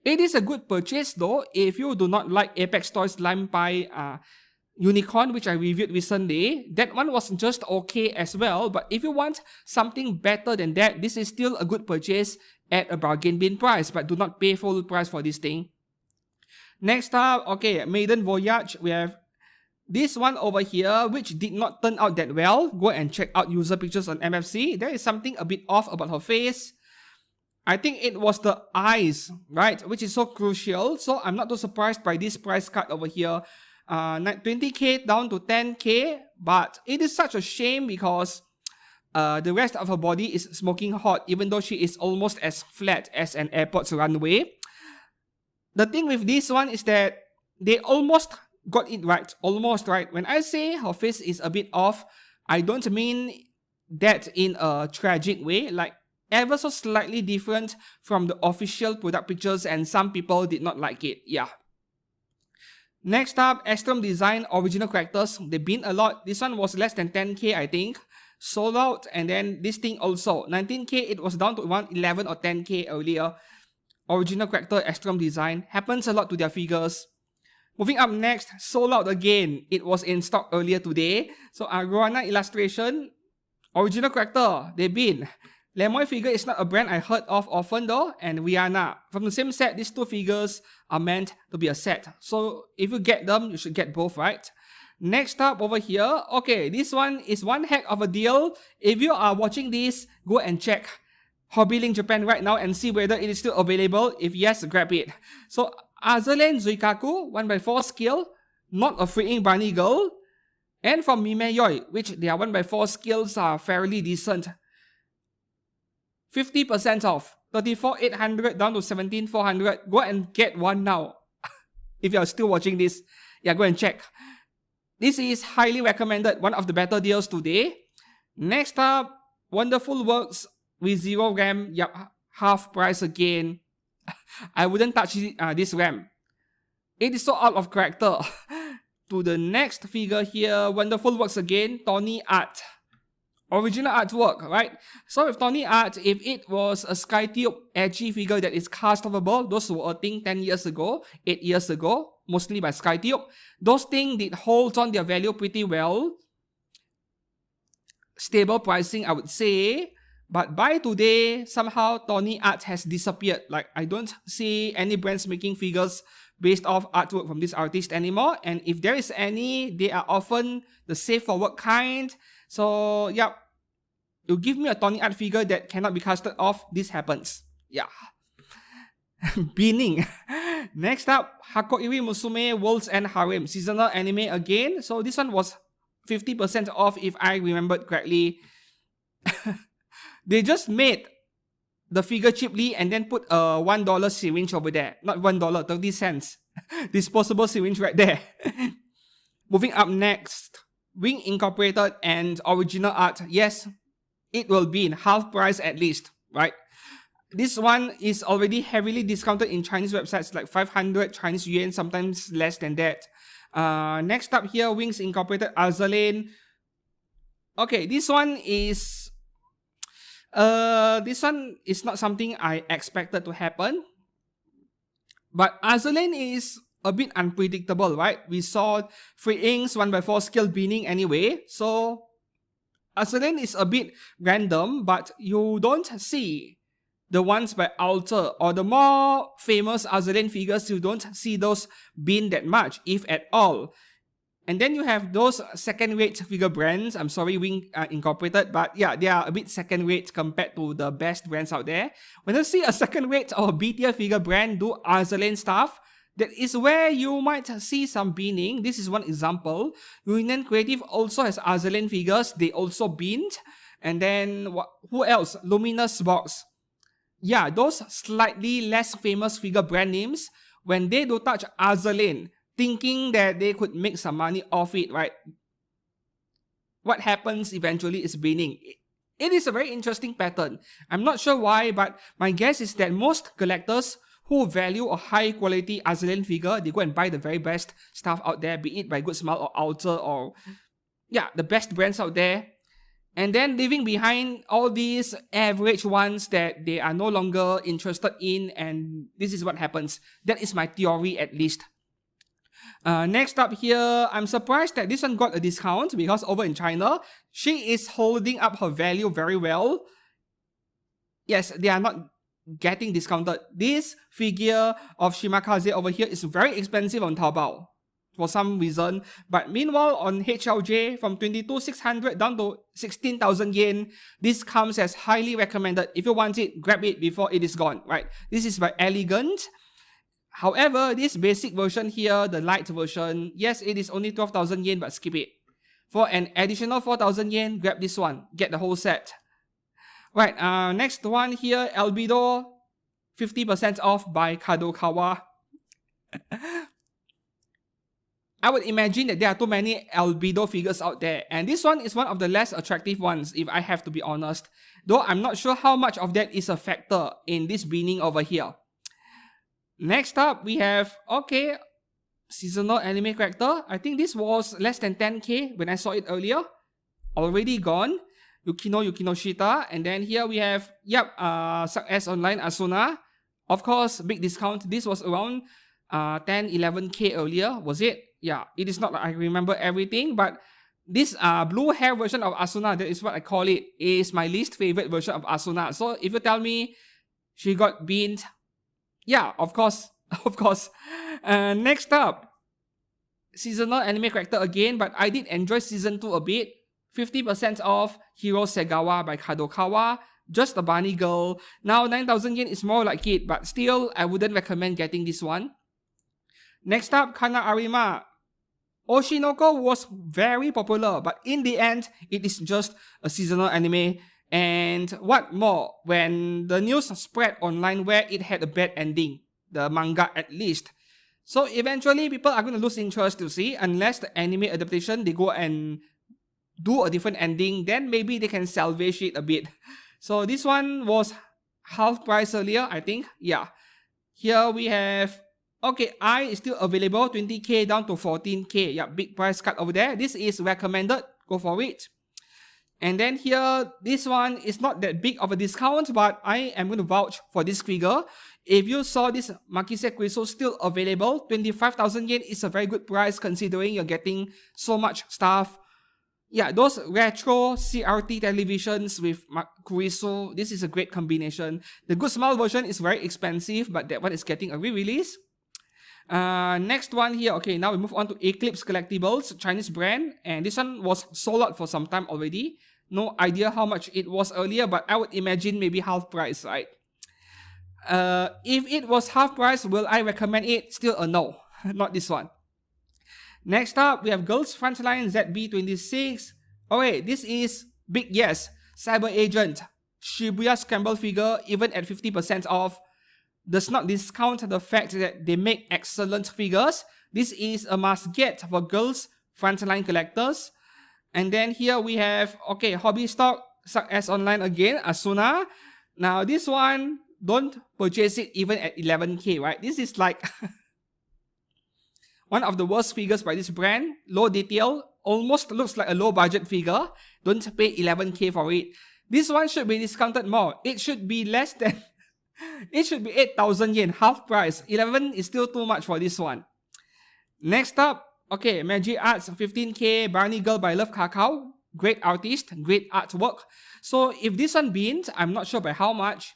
A: It is a good purchase though if you do not like Apex Toys Lime Pie Unicorn, which I reviewed recently. That one was just okay as well, but if you want something better than that, this is still a good purchase at a bargain bin price, but do not pay full price for this thing. Next up, okay, Maiden Voyage. We have this one over here, which did not turn out that well. Go and check out user pictures on MFC. There is something a bit off about her face. I think it was the eyes, right, which is so crucial. So I'm not too surprised by this price cut over here. 20k down to 10k, but it is such a shame because the rest of her body is smoking hot, even though she is almost as flat as an airport's runway. The thing with this one is that they almost got it right, almost right. When I say her face is a bit off, I don't mean that in a tragic way, like ever so slightly different from the official product pictures, and some people did not like it. Yeah. Next up, Astrum Design original characters. They been a lot. This one was less than 10k, I think. Sold out, and then this thing also 19k. It was down to around 11 or 10k earlier. Original character Astrum Design happens a lot to their figures. Moving up next, sold out again. It was in stock earlier today. So Arowana illustration, original character, they been. Lemoy figure is not a brand I heard of often though, and Rihanna. From the same set, these two figures are meant to be a set. So if you get them, you should get both, right? Next up over here, okay, this one is one heck of a deal. If you are watching this, go and check Hobbylink Japan right now and see whether it is still available. If yes, grab it. So Azalen Zuikaku, 1x4 scale, not a freaking bunny girl. And from Mimeyoi, which their 1x4 scales are fairly decent. 50% off, 34,800 down to 17,400. Go and get one now. If you are still watching this, yeah, go and check. This is highly recommended, one of the better deals today. Next up, Wonderful Works with 0 RAM, yep, half price again. I wouldn't touch this RAM. It is so out of character. To the next figure here, Wonderful Works again, Tony Art. Original artwork, right? So with Tony Art, if it was a Skytube edgy figure that is castable, those were a thing 10 years ago, 8 years ago, mostly by Skytube. Those things did hold on their value pretty well. Stable pricing, I would say. But by today, somehow Tony Art has disappeared. Like, I don't see any brands making figures based off artwork from this artist anymore. And if there is any, they are often the safe for work kind. So, yeah, you give me a Tony Art figure that cannot be casted off, this happens. Yeah. Beaning. Next up, Hakoiri Musume Worlds and Harem. Seasonal anime again. So this one was 50% off if I remembered correctly. They just made the figure cheaply and then put a $1 syringe over there. Not $1, 30 cents. Disposable syringe right there. Moving up next. Wing Incorporated and original art. Yes, it will be in half price at least, right? This one is already heavily discounted in Chinese websites, like 500 Chinese yuan, sometimes less than that. Next up here, Wings Incorporated Azalane. Okay, this one is not something I expected to happen. But Azalane is a bit unpredictable, right? We saw 3 inks, 1x4 scale binning anyway. So Azalane is a bit random, but you don't see the ones by Alter or the more famous Azalane figures. You don't see those bin that much, if at all. And then you have those second-rate figure brands. I'm sorry, Wing Incorporated, but yeah, they are a bit second-rate compared to the best brands out there. When you see a second-rate or B-tier figure brand do Azalane stuff, that is where you might see some binning. This is one example. Union Creative also has Azalane figures. They also binned. And then, who else? Luminous Box. Yeah, those slightly less famous figure brand names, when they do touch Azalane, thinking that they could make some money off it, right? What happens eventually is binning. It is a very interesting pattern. I'm not sure why, but my guess is that most collectors who value a high quality Azalane figure, they go and buy the very best stuff out there, be it by Good Smile or Alter or, yeah, the best brands out there. And then leaving behind all these average ones that they are no longer interested in, and this is what happens. That is my theory at least. Next up here, I'm surprised that this one got a discount because over in China, she is holding up her value very well. Yes, they are not getting discounted. This figure of Shimakaze over here is very expensive on Taobao for some reason. But meanwhile, on HLJ, from 22,600 down to 16,000 yen, this comes as highly recommended. If you want it, grab it before it is gone, right? This is by Elegant. However, this basic version here, the light version, yes, it is only 12,000 yen, but skip it. For an additional 4,000 yen, grab this one. Get the whole set. Right, next one here, Albedo, 50% off by Kadokawa. I would imagine that there are too many albedo figures out there, and this one is one of the less attractive ones, if I have to be honest. Though I'm not sure how much of that is a factor in this binning over here. Next up, we have, okay, seasonal anime character. I think this was less than 10k when I saw it earlier. Already gone. Yukinoshita. And then here we have, S Online Asuna. Of course, big discount. This was around 10, 11k earlier, was it? Yeah, it is not like I remember everything, but this blue hair version of Asuna, that is what I call it, is my least favorite version of Asuna. So if you tell me she got beamed, yeah, of course, of course. Next up, seasonal anime character again, but I did enjoy season 2 a bit. 50% off Hiro Segawa by Kadokawa. Just a bunny girl. Now 9,000 yen is more like it, but still I wouldn't recommend getting this one. Next up, Kana Arima. Oshinoko was very popular, but in the end, it is just a seasonal anime. And what more, when the news spread online where it had a bad ending, the manga at least. So eventually, people are going to lose interest to see, unless the anime adaptation, they go and do a different ending, then maybe they can salvage it a bit. So this one was half price earlier, I think. Yeah. Here we have, okay, I is still available, 20k down to 14k. Yeah, big price cut over there. This is recommended. Go for it. And then here, this one is not that big of a discount, but I am going to vouch for this figure. If you saw this Makise Kuriso still available, 25,000 yen is a very good price considering you're getting so much stuff. Yeah, those retro CRT televisions with Kuriso, this is a great combination. The Good Smile version is very expensive, but that one is getting a re-release. Next one here, okay, now we move on to Eclipse Collectibles, Chinese brand, and this one was sold out for some time already. No idea how much it was earlier, but I would imagine maybe half price, right? If it was half price, will I recommend it? Still a no, not this one. Next up, we have Girls Frontline ZB26. Okay, this is big yes. Cyber Agent, Shibuya Scramble figure, even at 50% off, does not discount the fact that they make excellent figures. This is a must get for Girls Frontline collectors. And then here we have, okay, Hobby Stock, S Online again, Asuna. Now this one, don't purchase it even at 11k, right? This is like one of the worst figures by this brand. Low detail, almost looks like a low budget figure. Don't pay 11k for it. This one should be discounted more. It should be less than, it should be 8,000 yen, half price. 11 is still too much for this one. Next up, okay, Magic Arts, 15k, Barney Girl by Love Kakao. Great artist, great artwork. So if this one beans, I'm not sure by how much.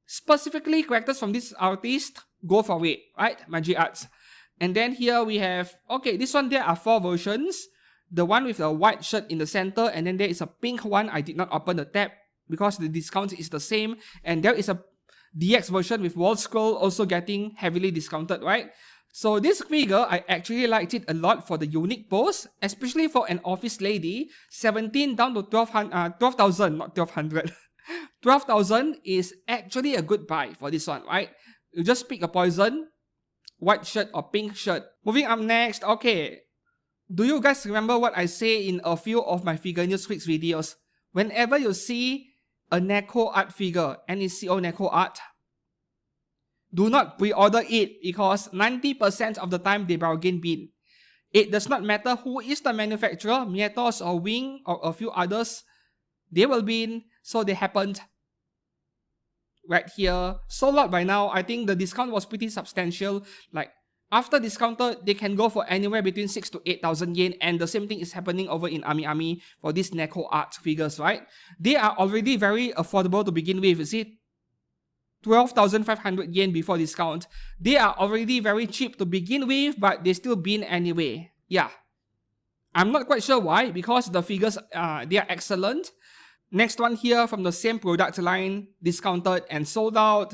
A: Specifically, characters from this artist, go for it, right? Magic Arts. And then here we have, okay, this one there are 4 versions. The one with a white shirt in the center, and then there is a pink one. I did not open the tab because the discount is the same. And there is a DX version with wall scroll also getting heavily discounted, right? So this figure, I actually liked it a lot for the unique pose, especially for an office lady. 17 down to 12,000, not 1,200. 12,000 is actually a good buy for this one, right? You just pick a poison, white shirt or pink shirt. Moving up next, okay. Do you guys remember what I say in a few of my Figure News Freaks videos? Whenever you see a Neko art figure, NECO Neko art, do not pre-order it because 90% of the time they bargain bin. It does not matter who is the manufacturer, Mietos or Wing or a few others, they will bin, so they happened right here. Sold out by now. I think the discount was pretty substantial. Like after discounted, they can go for anywhere between 6,000 to 8,000 yen, and the same thing is happening over in Ami Ami for these Neko art figures, right? They are already very affordable to begin with, you see? 12,500 yen before discount. They are already very cheap to begin with, but they still bin anyway. Yeah. I'm not quite sure why, because the figures, they are excellent. Next one here from the same product line, discounted and sold out.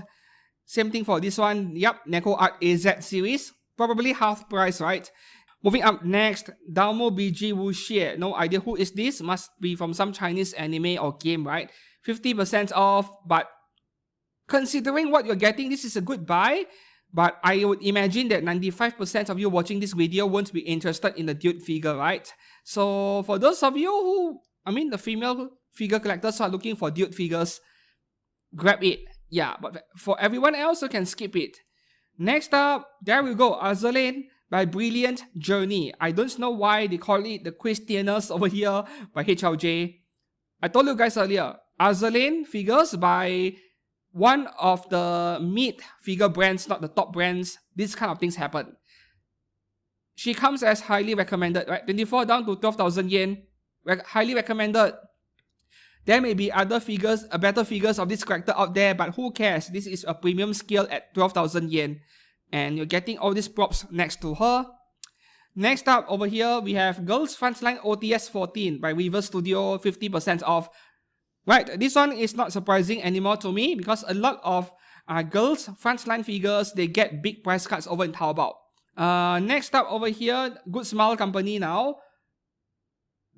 A: Same thing for this one. Yep, Neko Art AZ series. Probably half price, right? Moving up next, Dalmo BG Wuxie. No idea who is this. Must be from some Chinese anime or game, right? 50% off, but considering what you're getting, this is a good buy. But I would imagine that 95% of you watching this video won't be interested in the dude figure, right? So for those of you who, the female figure collectors who are looking for dude figures, grab it. Yeah, but for everyone else, you can skip it. Next up, there we go, Azulane by Brilliant Journey. I don't know why they call it the Christianers over here by HLJ. I told you guys earlier, Azulane figures by one of the mid figure brands, not the top brands. These kind of things happen. She comes as highly recommended, right? 24 down to 12,000 yen. Highly recommended. There may be other figures, better figures of this character out there, but who cares? This is a premium scale at 12,000 yen. And you're getting all these props next to her. Next up, over here, we have Girls Frontline OTS 14 by Weaver Studio, 50% off. Right, this one is not surprising anymore to me because a lot of Girls Frontline figures, they get big price cuts over in Taobao. Next up over here, Good Smile Company now.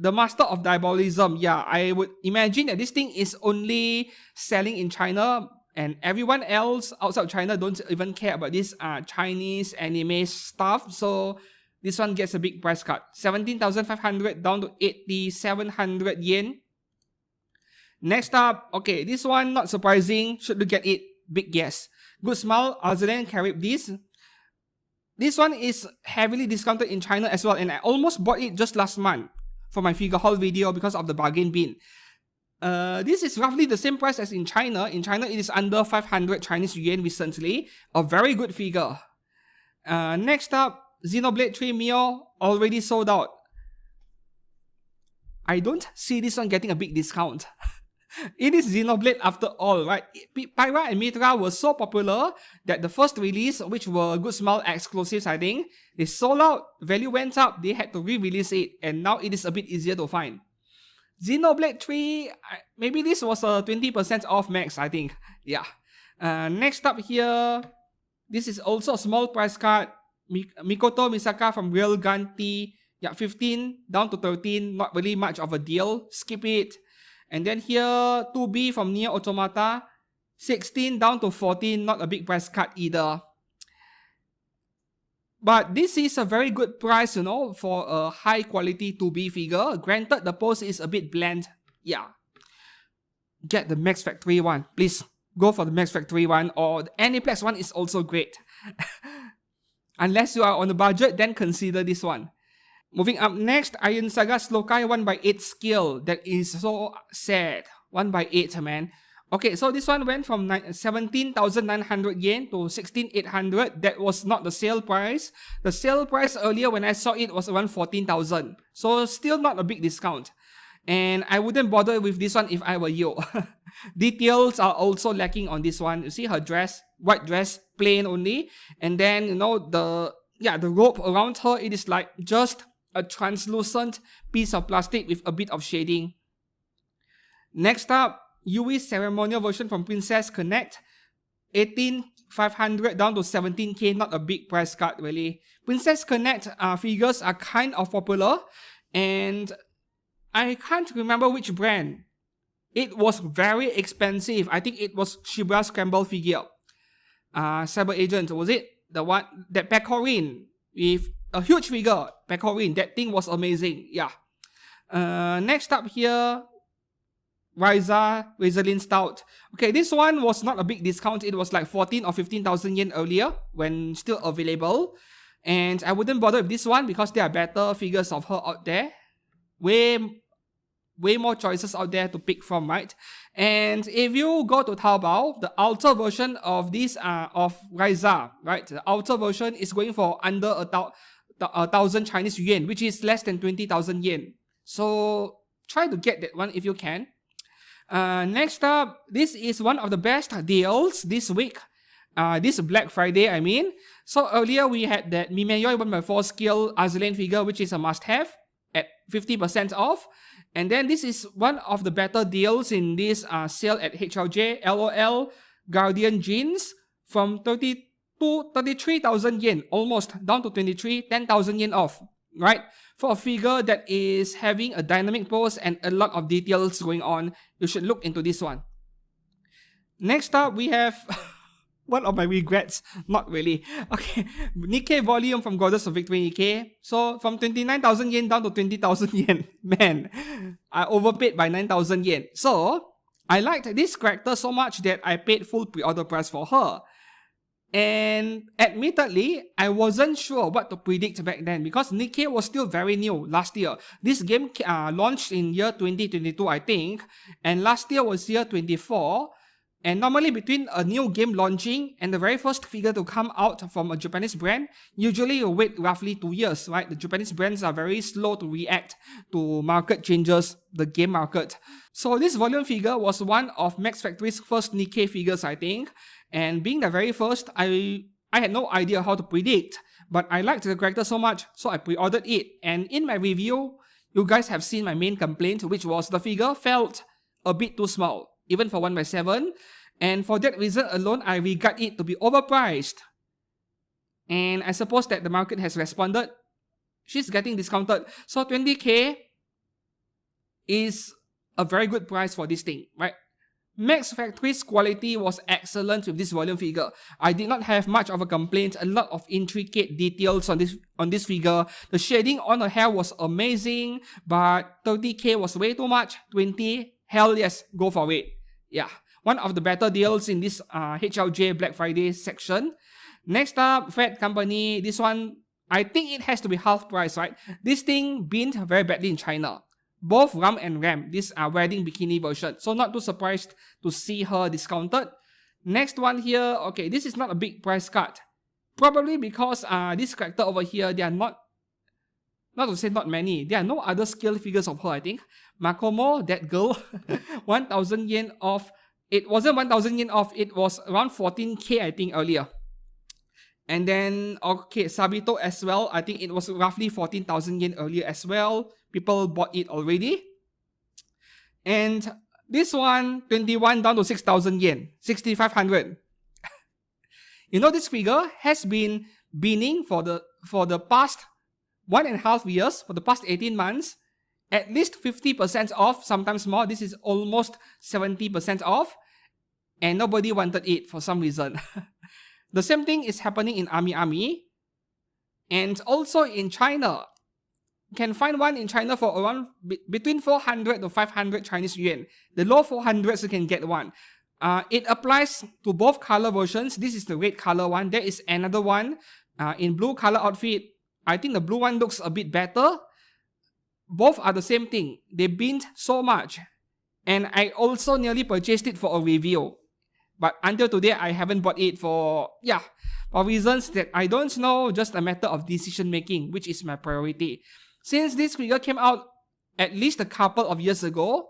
A: The Master of Diabolism. Yeah, I would imagine that this thing is only selling in China and everyone else outside of China don't even care about this Chinese anime stuff. So this one gets a big price cut. 17,500 down to 8,700 yen. Next up, okay, this one not surprising. Should you get it? Big guess. Good Smile, Azulane Carib This one is heavily discounted in China as well, and I almost bought it just last month for my figure haul video because of the bargain bin. This is roughly the same price as in China. In China, it is under 500 Chinese yuan recently. A very good figure. Next up, Xenoblade 3 Mio, already sold out. I don't see this one getting a big discount. It is Xenoblade after all, right? Pyra and Mitra were so popular that the first release, which were Good Smile exclusives, I think, they sold out, value went up, they had to re-release it, and now it is a bit easier to find. Xenoblade 3, maybe this was a 20% off max, I think. Yeah. Next up here, this is also a small price cut. Mikoto Misaka from Real Ganti. Yeah, 15 down to 13, not really much of a deal. Skip it. And then here, 2B from Nier Automata, 16 down to 14, not a big price cut either. But this is a very good price, for a high quality 2B figure. Granted, the pose is a bit bland. Yeah. Get the Max Factory one. Please, go for the Max Factory one, or the Aniplex one is also great. Unless you are on a budget, then consider this one. Moving up next, Iron Saga Slokai 1x8 skill. That is so sad. 1x8, man. Okay, so this one went from 17,900 yen to 16,800. That was not the sale price. The sale price earlier when I saw it was around 14,000. So still not a big discount. And I wouldn't bother with this one if I were you. Details are also lacking on this one. You see her dress, white dress, plain only. And then, the rope around her, it is like just a translucent piece of plastic with a bit of shading. Next up, Yui's ceremonial version from Princess Connect. 18,500 down to 17k, not a big price cut really. Princess Connect figures are kind of popular, and I can't remember which brand. It was very expensive. I think it was Shibuya Scramble figure. Cyber Agent, was it? The one, that Pecorin with a huge figure. Pecorin, that thing was amazing. Yeah. Next up here, Razorlin Stout. Okay, this one was not a big discount. It was like 14 or 15,000 yen earlier when still available. And I wouldn't bother with this one because there are better figures of her out there. Way more choices out there to pick from, right? And if you go to Taobao, the ultra version of this of Ryza, right? The ultra version is going for under 1,000 Chinese yuan, which is less than 20,000 yen. So try to get that one if you can. Next up, this is one of the best deals this week. This Black Friday, I mean. So earlier we had that Mimeyoi 1x4 scale Azulane figure, which is a must-have at 50% off. And then this is one of the better deals in this sale at HLJ. LOL Guardian Jeans from 33,000 yen, almost down to 23, 10,000 yen off, right? For a figure that is having a dynamic pose and a lot of details going on, you should look into this one. Next up, we have One of my regrets. Not really. Okay. Nikkei volume from Goddess of Victory Nikkei. So from 29,000 yen down to 20,000 yen. Man, I overpaid by 9,000 yen. So I liked this character so much that I paid full pre-order price for her. And admittedly, I wasn't sure what to predict back then because Nikkei was still very new last year. This game launched in year 2022, I think, and last year was year 24. And normally between a new game launching and the very first figure to come out from a Japanese brand, usually you wait roughly 2 years, right? The Japanese brands are very slow to react to market changes, the game market. So this volume figure was one of Max Factory's first Nikkei figures, I think. And being the very first, I had no idea how to predict, but I liked the character so much, so I pre-ordered it. And in my review, you guys have seen my main complaint, which was the figure felt a bit too small, even for 1x7. And for that reason alone, I regard it to be overpriced. And I suppose that the market has responded. She's getting discounted. So 20k is a very good price for this thing, right? Max Factory's quality was excellent with this volume figure. I did not have much of a complaint, a lot of intricate details on this figure. The shading on her hair was amazing, but 30k was way too much. 20, hell yes, go for it. Yeah, one of the better deals in this HLJ Black Friday section. Next up, Fred Company. This one, I think it has to be half price, right? This thing binned very badly in China. Both Ram and Ram, these are wedding bikini version. So not too surprised to see her discounted. Next one here, okay, this is not a big price cut. Probably because this character over here, they are not to say not many, there are no other scale figures of her, I think. Makomo, that girl, 1,000 yen off. It wasn't 1,000 yen off, it was around 14k, I think, earlier. And then, okay, Sabito as well, I think it was roughly 14,000 yen earlier as well. People bought it already. And this one, 21 down to 6,000 yen, 6,500. You know, this figure has been binning for the past 1.5 years, for the past 18 months, at least 50% off, sometimes more. This is almost 70% off. And nobody wanted it for some reason. The same thing is happening in Ami. And also in China. You can find one in China for around between 400 to 500 Chinese yuan. The low 400s you can get one. It applies to both color versions. This is the red color one. There is another one in blue color outfit. I think the blue one looks a bit better. Both are the same thing. They binned so much. And I also nearly purchased it for a review. But until today, I haven't bought it for reasons that I don't know, just a matter of decision making, which is my priority. Since this figure came out at least a couple of years ago,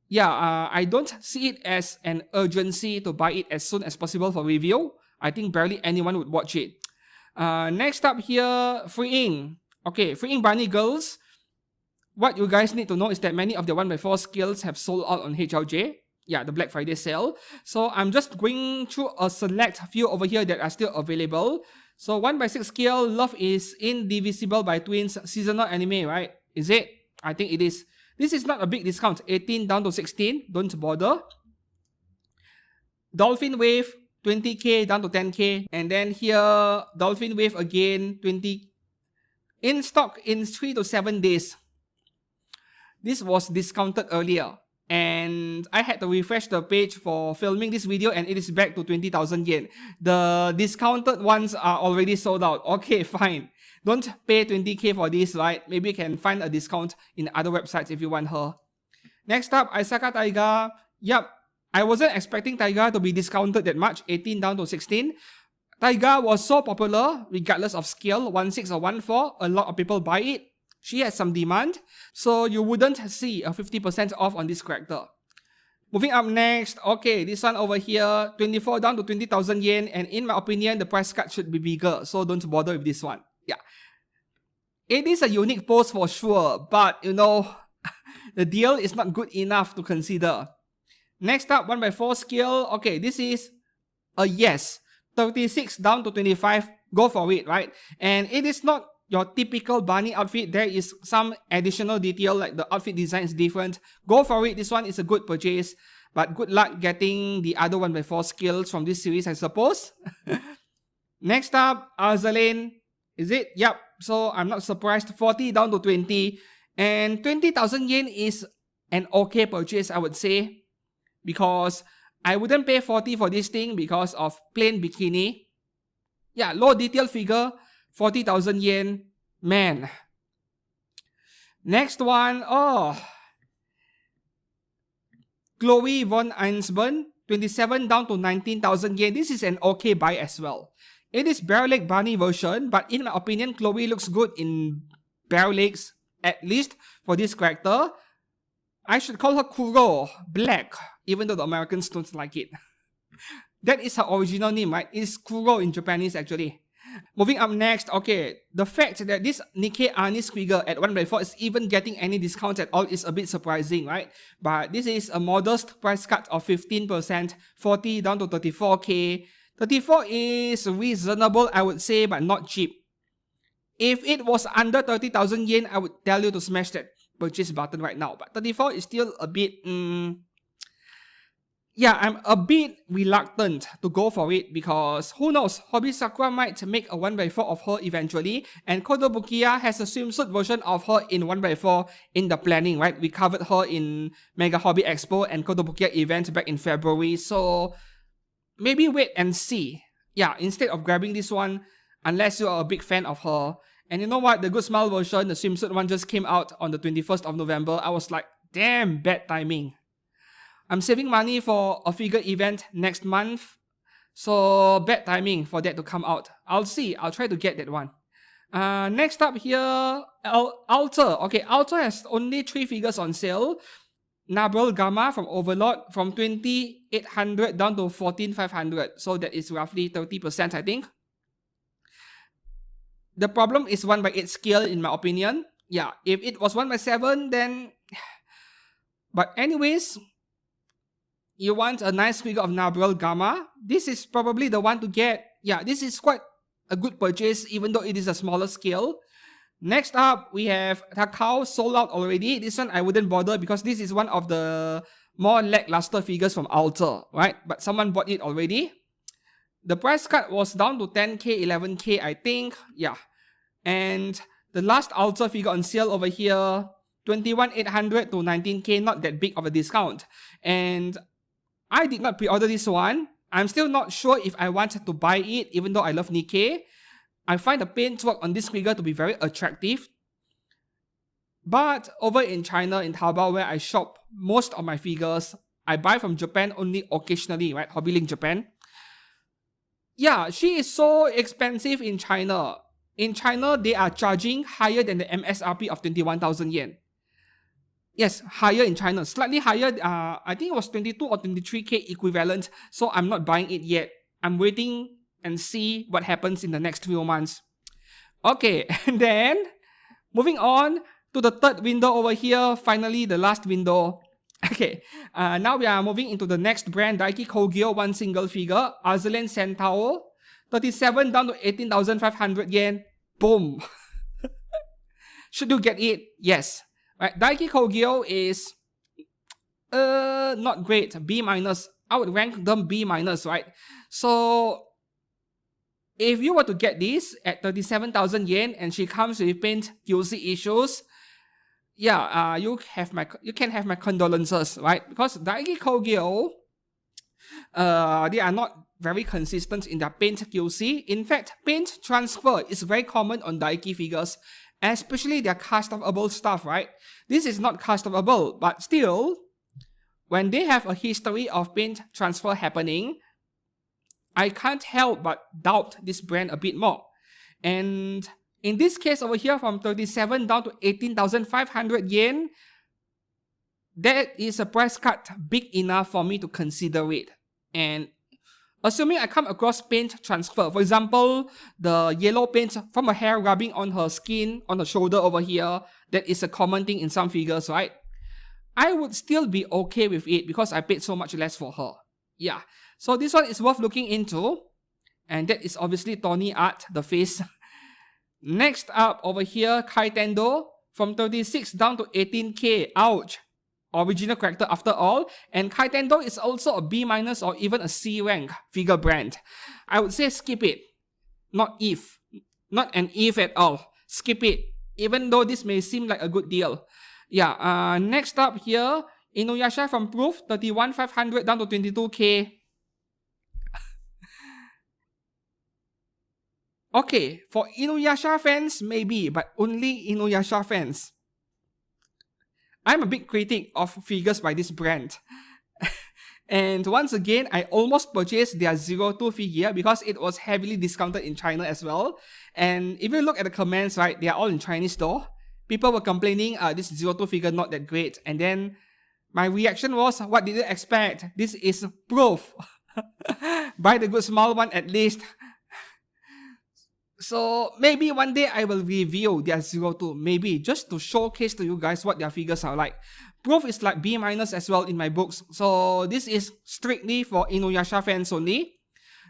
A: I don't see it as an urgency to buy it as soon as possible for review. I think barely anyone would watch it. Next up here, FuRyu. Okay, FuRyu Bunny Girls. What you guys need to know is that many of the 1x4 skills have sold out on HLJ. Yeah, the Black Friday sale. So I'm just going through a select few over here that are still available. So 1x6 scale, Love is Indivisible by Twins, seasonal anime, right? Is it? I think it is. This is not a big discount, 18 down to 16, don't bother. Dolphin Wave, 20k down to 10k. And then here, Dolphin Wave again, 20. In stock in 3 to 7 days. This was discounted earlier. And I had to refresh the page for filming this video and it is back to 20,000 yen. The discounted ones are already sold out. Okay, fine. Don't pay 20k for this, right? Maybe you can find a discount in other websites if you want her. Next up, Aisaka Taiga. Yup, I wasn't expecting Taiga to be discounted that much, 18 down to 16. Taiga was so popular, regardless of scale, 1.6 or 1.4, a lot of people buy it. She has some demand, so you wouldn't see a 50% off on this character. Moving up next, okay, this one over here, 24 down to 20,000 yen, and in my opinion, the price cut should be bigger, so don't bother with this one. Yeah. It is a unique pose for sure, but you know, the deal is not good enough to consider. Next up, 1x4 scale, okay, this is a yes. 36 down to 25, go for it, right? And it is not your typical bunny outfit. There is some additional detail, like the outfit design is different. Go for it. This one is a good purchase. But good luck getting the other 1x4 skills from this series, I suppose. Next up, Arzalane. Is it? Yep. So I'm not surprised. 40 down to 20. And 20,000 yen is an okay purchase, I would say. Because I wouldn't pay 40 for this thing because of plain bikini. Yeah, low detail figure. 40,000 yen. Man. Next one. Oh. Chloe von Einsburn. 27 down to 19,000 yen. This is an okay buy as well. It is bare leg bunny version, but in my opinion, Chloe looks good in bare legs, at least for this character. I should call her Kuro Black, even though the Americans don't like it. That is her original name, right? It's Kuro in Japanese, actually. Moving up next, okay, the fact that this Nikkei Anis figure at 1x4 is even getting any discounts at all is a bit surprising, right? But this is a modest price cut of 15%, 40 down to 34k. 34 is reasonable, I would say, but not cheap. If it was under 30,000 yen, I would tell you to smash that purchase button right now. But 34 is still a bit... yeah, I'm a bit reluctant to go for it because who knows, Hobby Sakura might make a 1x4 of her eventually, and Kotobukiya has a swimsuit version of her in 1x4 in the planning, right? We covered her in Mega Hobby Expo and Kotobukiya event back in February, so maybe wait and see. Yeah, instead of grabbing this one, unless you are a big fan of her. And you know what, the Good Smile version, the swimsuit one, just came out on the 21st of November. I was like, damn, bad timing. I'm saving money for a figure event next month, so bad timing for that to come out. I'll see. I'll try to get that one. Next up here, Alter. Okay, Alter has only 3 figures on sale. Nabrel Gamma from Overlord from 20,800 down to 14,500. So that is roughly 30%, I think. The problem is 1x8 scale in my opinion. Yeah, if it was 1x7, then... But anyways... You want a nice figure of Nabrel Gamma? This is probably the one to get. Yeah, this is quite a good purchase even though it is a smaller scale. Next up, we have Takao sold out already. This one I wouldn't bother because this is one of the more lackluster figures from Alter, right? But someone bought it already. The price cut was down to 10k, 11k, I think. Yeah. And the last Alter figure on sale over here, 21,800 to 19k, not that big of a discount. And I did not pre-order this one. I'm still not sure if I want to buy it, even though I love Nikkei. I find the paintwork on this figure to be very attractive. But over in China, in Taobao, where I shop most of my figures, I buy from Japan only occasionally, right? Hobbylink Japan. Yeah, she is so expensive in China. In China, they are charging higher than the MSRP of 21,000 yen. Yes, higher in China. Slightly higher, I think it was 22 or 23k equivalent. So I'm not buying it yet. I'm waiting and see what happens in the next few months. Okay, and then moving on to the third window over here. Finally, the last window. Okay, now we are moving into the next brand, Daiki Kogyo, one single figure, Arzalane Centaur, 37 down to 18,500 yen. Boom. Should you get it? Yes. Right, Daiki Kogyo is not great, B-. I would rank them B-, right? So if you were to get this at 37,000 yen and she comes with paint QC issues, yeah, you can have my condolences, right? Because Daiki Kogyo, they are not very consistent in their paint QC. In fact, paint transfer is very common on Daiki figures, especially their customable stuff, right? This is not customable, but still, when they have a history of paint transfer happening, I can't help but doubt this brand a bit more. And in this case over here, from 37 down to 18,500 yen, that is a price cut big enough for me to consider it. And assuming I come across paint transfer, for example, the yellow paint from her hair rubbing on her skin, on the shoulder over here, that is a common thing in some figures, right? I would still be okay with it because I paid so much less for her. Yeah, so this one is worth looking into. And that is obviously Tony Art, the face. Next up over here, Kaitendo, from 36 down to 18k. Ouch. original character after all, and Kaitendo is also a B- or even a C rank figure brand. I would say skip it. Not an if at all. Skip it. Even though this may seem like a good deal. Yeah, next up here, Inuyasha from Proof, 31,500 down to 22k. Okay, for Inuyasha fans, maybe, but only Inuyasha fans. I'm a big critic of figures by this brand. And once again, I almost purchased their 02 figure because it was heavily discounted in China as well. And if you look at the comments, right, they are all in Chinese though. People were complaining, this 02 figure not that great. And then my reaction was, what did you expect? This is Proof. Buy the good small one at least. So maybe one day I will review their 02, maybe just to showcase to you guys what their figures are like. Proof is like B- as well in my books. So this is strictly for Inuyasha fans only.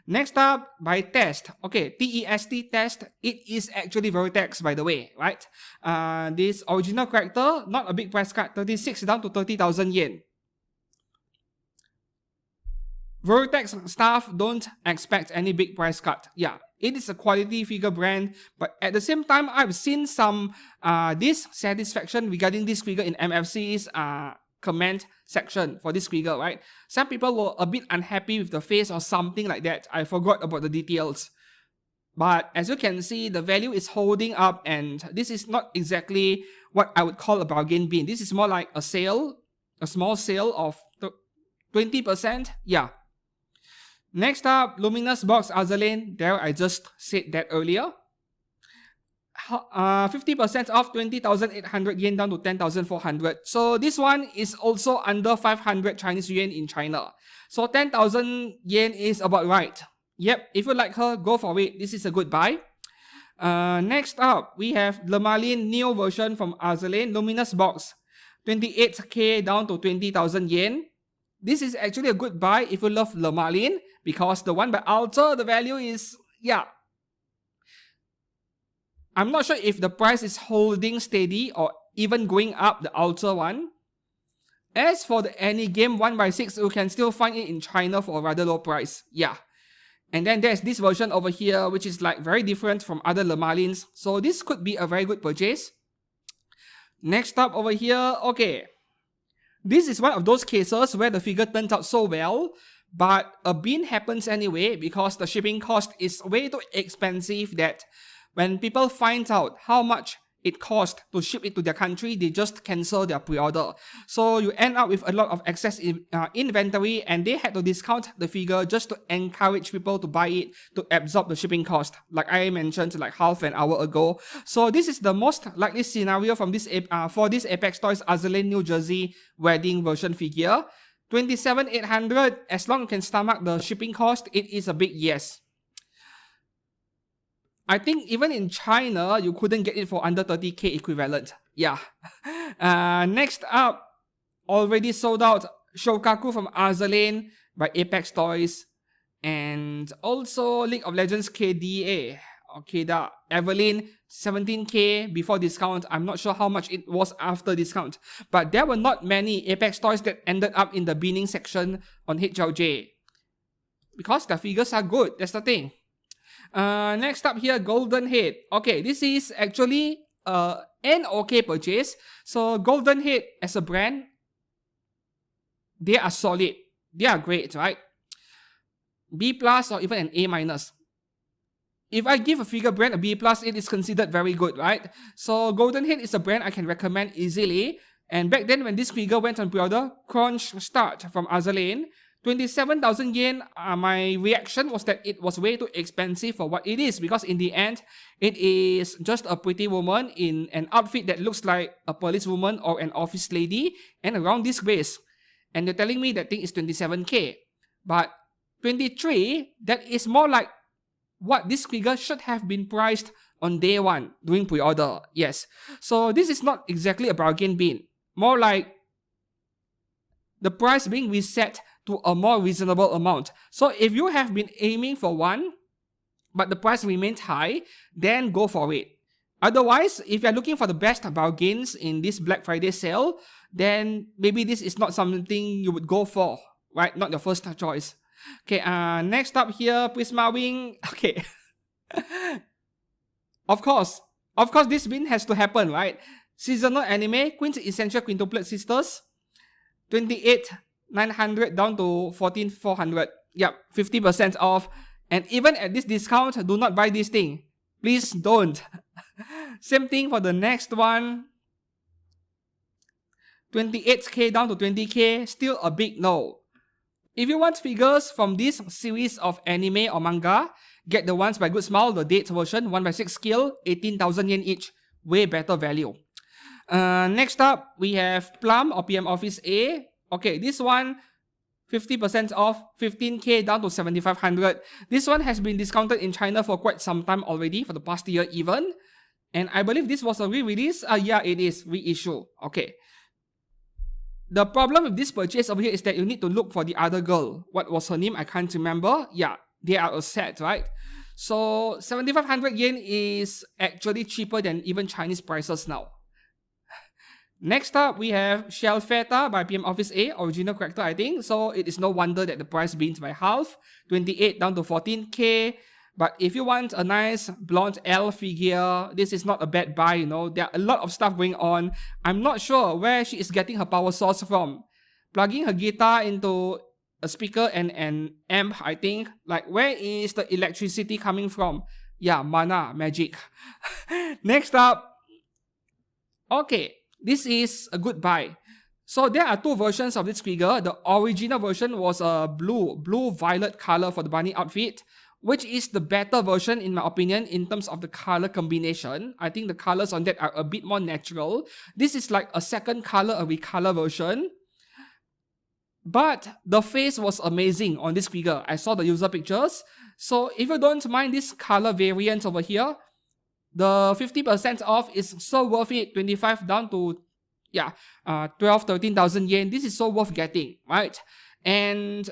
A: Next up, by Test. Okay, TEST Test. It is actually Vertex, by the way, right? This original character, not a big price cut, 36 down to 30,000 yen. Vertex staff don't expect any big price cut. Yeah, it is a quality figure brand, but at the same time, I've seen some dissatisfaction regarding this figure in MFC's comment section for this figure, right? Some people were a bit unhappy with the face or something like that. I forgot about the details. But as you can see, the value is holding up, and this is not exactly what I would call a bargain bin. This is more like a sale, a small sale of 20%. Yeah. Next up, Luminous Box Azalane. There, I just said that earlier. 50% off, 20,800 yen down to 10,400. So this one is also under 500 Chinese yuan in China. So 10,000 yen is about right. Yep, if you like her, go for it. This is a good buy. Next up, we have Lemalin Neo version from Azalane. Luminous Box. 28k down to 20,000 yen. This is actually a good buy if you love Lemalin, because the one by Alter, the value is, yeah. I'm not sure if the price is holding steady or even going up, the Alter one. As for the Any-Game 1x6, you can still find it in China for a rather low price. Yeah. And then there's this version over here, which is like very different from other Lemalins. So this could be a very good purchase. Next up over here, okay. This is one of those cases where the figure turns out so well, but a bin happens anyway because the shipping cost is way too expensive that when people find out how much it cost to ship it to their country, they just cancel their pre-order. So you end up with a lot of excess inventory, and they had to discount the figure just to encourage people to buy it to absorb the shipping cost, like I mentioned like half an hour ago. So this is the most likely scenario from this for this Apex Toys Azalane New Jersey wedding version figure. 27,800, as long as you can stomach the shipping cost, it is a big yes. I think even in China, you couldn't get it for under 30k equivalent. Yeah. Next up, already sold out, Shokaku from Azalane by Apex Toys. And also League of Legends KDA. Okay, the Evelyn, 17k before discount. I'm not sure how much it was after discount. But there were not many Apex Toys that ended up in the binning section on HLJ. Because the figures are good, that's the thing. Next up here, Golden Head. Okay, this is actually an okay purchase. So Golden Head as a brand, they are solid. They are great, right? B plus or even an A minus. If I give a figure brand a B plus, it is considered very good, right? So Golden Head is a brand I can recommend easily. And back then when this figure went on pre-order, Crunch Start from Azalane, 27,000 yen, my reaction was that it was way too expensive for what it is, because in the end, it is just a pretty woman in an outfit that looks like a policewoman or an office lady and around this waist. And you're telling me that thing is 27k. But 23, that is more like what this figure should have been priced on day one during pre-order. Yes. So this is not exactly a bargain bin. More like the price being reset to a more reasonable amount. So if you have been aiming for one, but the price remains high, then go for it. Otherwise, if you're looking for the best bargains in this Black Friday sale, then maybe this is not something you would go for, right? Not your first choice. Okay, next up here, Prisma Wing. Okay. Of course, this win has to happen, right? Seasonal anime, Queen's Essential Quintuplet Sisters, 28,900 down to 14,400. Yep, 50% off. And even at this discount, do not buy this thing. Please don't. Same thing for the next one. 28k down to 20k, still a big no. If you want figures from this series of anime or manga, get the ones by Good Smile, the date version, 1/6 scale, 18,000 yen each. Way better value. Next up, we have Plum or PM Office A. Okay, this one, 50% off, 15k down to 7,500. This one has been discounted in China for quite some time already, for the past year even. And I believe this was a re-release. Yeah, it is, reissue. Okay. The problem with this purchase over here is that you need to look for the other girl. What was her name? I can't remember. Yeah, they are a set, right? So 7,500 yen is actually cheaper than even Chinese prices now. Next up, we have Shell Feta by PM Office A, original character, I think. So it is no wonder that the price beans by half, 28 down to 14k. But if you want a nice blonde L figure, this is not a bad buy, you know. There are a lot of stuff going on. I'm not sure where she is getting her power source from. Plugging her guitar into a speaker and an amp, I think. Like, where is the electricity coming from? Yeah, mana, magic. Next up. Okay, this is a good buy. So there are two versions of this figure. The original version was a blue-violet color for the bunny outfit, which is the better version in my opinion in terms of the color combination. I think the colors on that are a bit more natural. This is like a second color, a recolor version. But the face was amazing on this figure. I saw the user pictures. So if you don't mind this color variant over here, the 50% off is so worth it. 25 down to 13,000 yen. This is so worth getting, right? And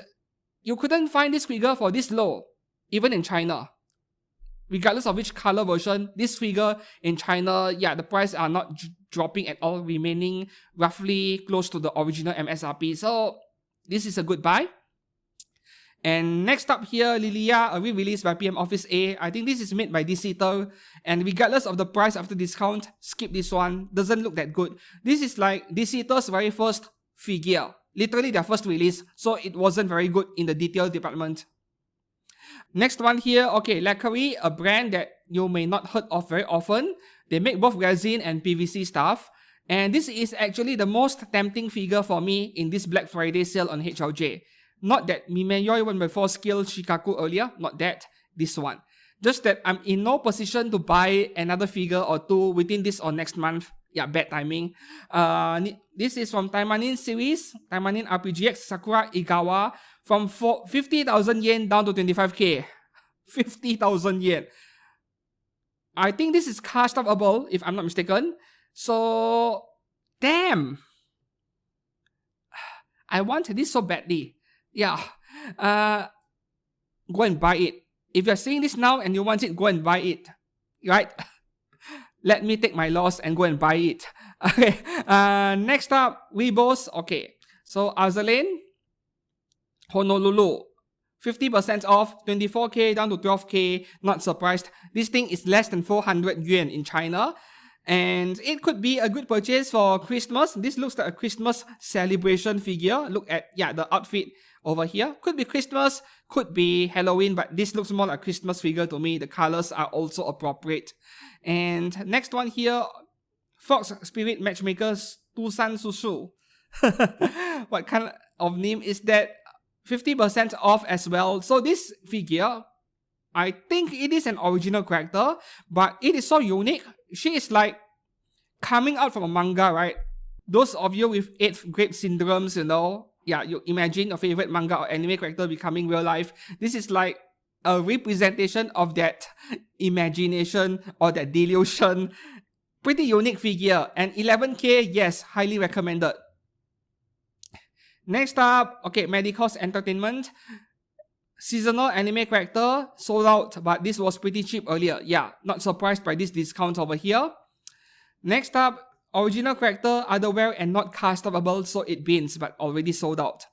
A: you couldn't find this figure for this low, even in China. Regardless of which color version, this figure in China, the price are not dropping at all, remaining roughly close to the original MSRP. So this is a good buy. And next up here, Lilia, a re-release by PM Office A. I think this is made by Deceater. And regardless of the price after discount, skip this one. Doesn't look that good. This is like Deceater's very first figure. Literally their first release. So it wasn't very good in the detail department. Next one here, okay, Lacquery, a brand that you may not heard of very often. They make both resin and PVC stuff. And this is actually the most tempting figure for me in this Black Friday sale on HLJ. Not that Mimeyoi 1/4 scale Shikaku earlier, not that, this one. Just that I'm in no position to buy another figure or two within this or next month. Yeah, bad timing. This is from Taimanin series, Taimanin RPGX Sakura Igawa, from 50,000 yen down to 25k. 50,000 yen. I think this is car stuffable, if I'm not mistaken. So, damn. I want this so badly. Yeah. Go and buy it. If you're seeing this now and you want it, go and buy it. Right? Let me take my loss and go and buy it. Okay. Next up, Weebos. Okay. So, Azalane, Honolulu. 50% off, 24k down to 12k. Not surprised. This thing is less than 400 yuan in China. And it could be a good purchase for Christmas. This looks like a Christmas celebration figure. Look at, the outfit over here. Could be Christmas, could be Halloween, but this looks more like a Christmas figure to me. The colors are also appropriate. And next one here, Fox Spirit Matchmakers Tusan Susu. What kind of name is that? 50% off as well. So this figure, I think it is an original character, but it is so unique. She is like coming out from a manga, right? Those of you with 8th grade syndromes, you imagine your favorite manga or anime character becoming real life. This is like a representation of that imagination or that delusion. Pretty unique figure. And 11k, yes, highly recommended. Next up, okay, Medicos Entertainment. Seasonal anime character, sold out, but this was pretty cheap earlier. Yeah, not surprised by this discount over here. Next up, Original character, underwear, and not customable, so it bins, but already sold out.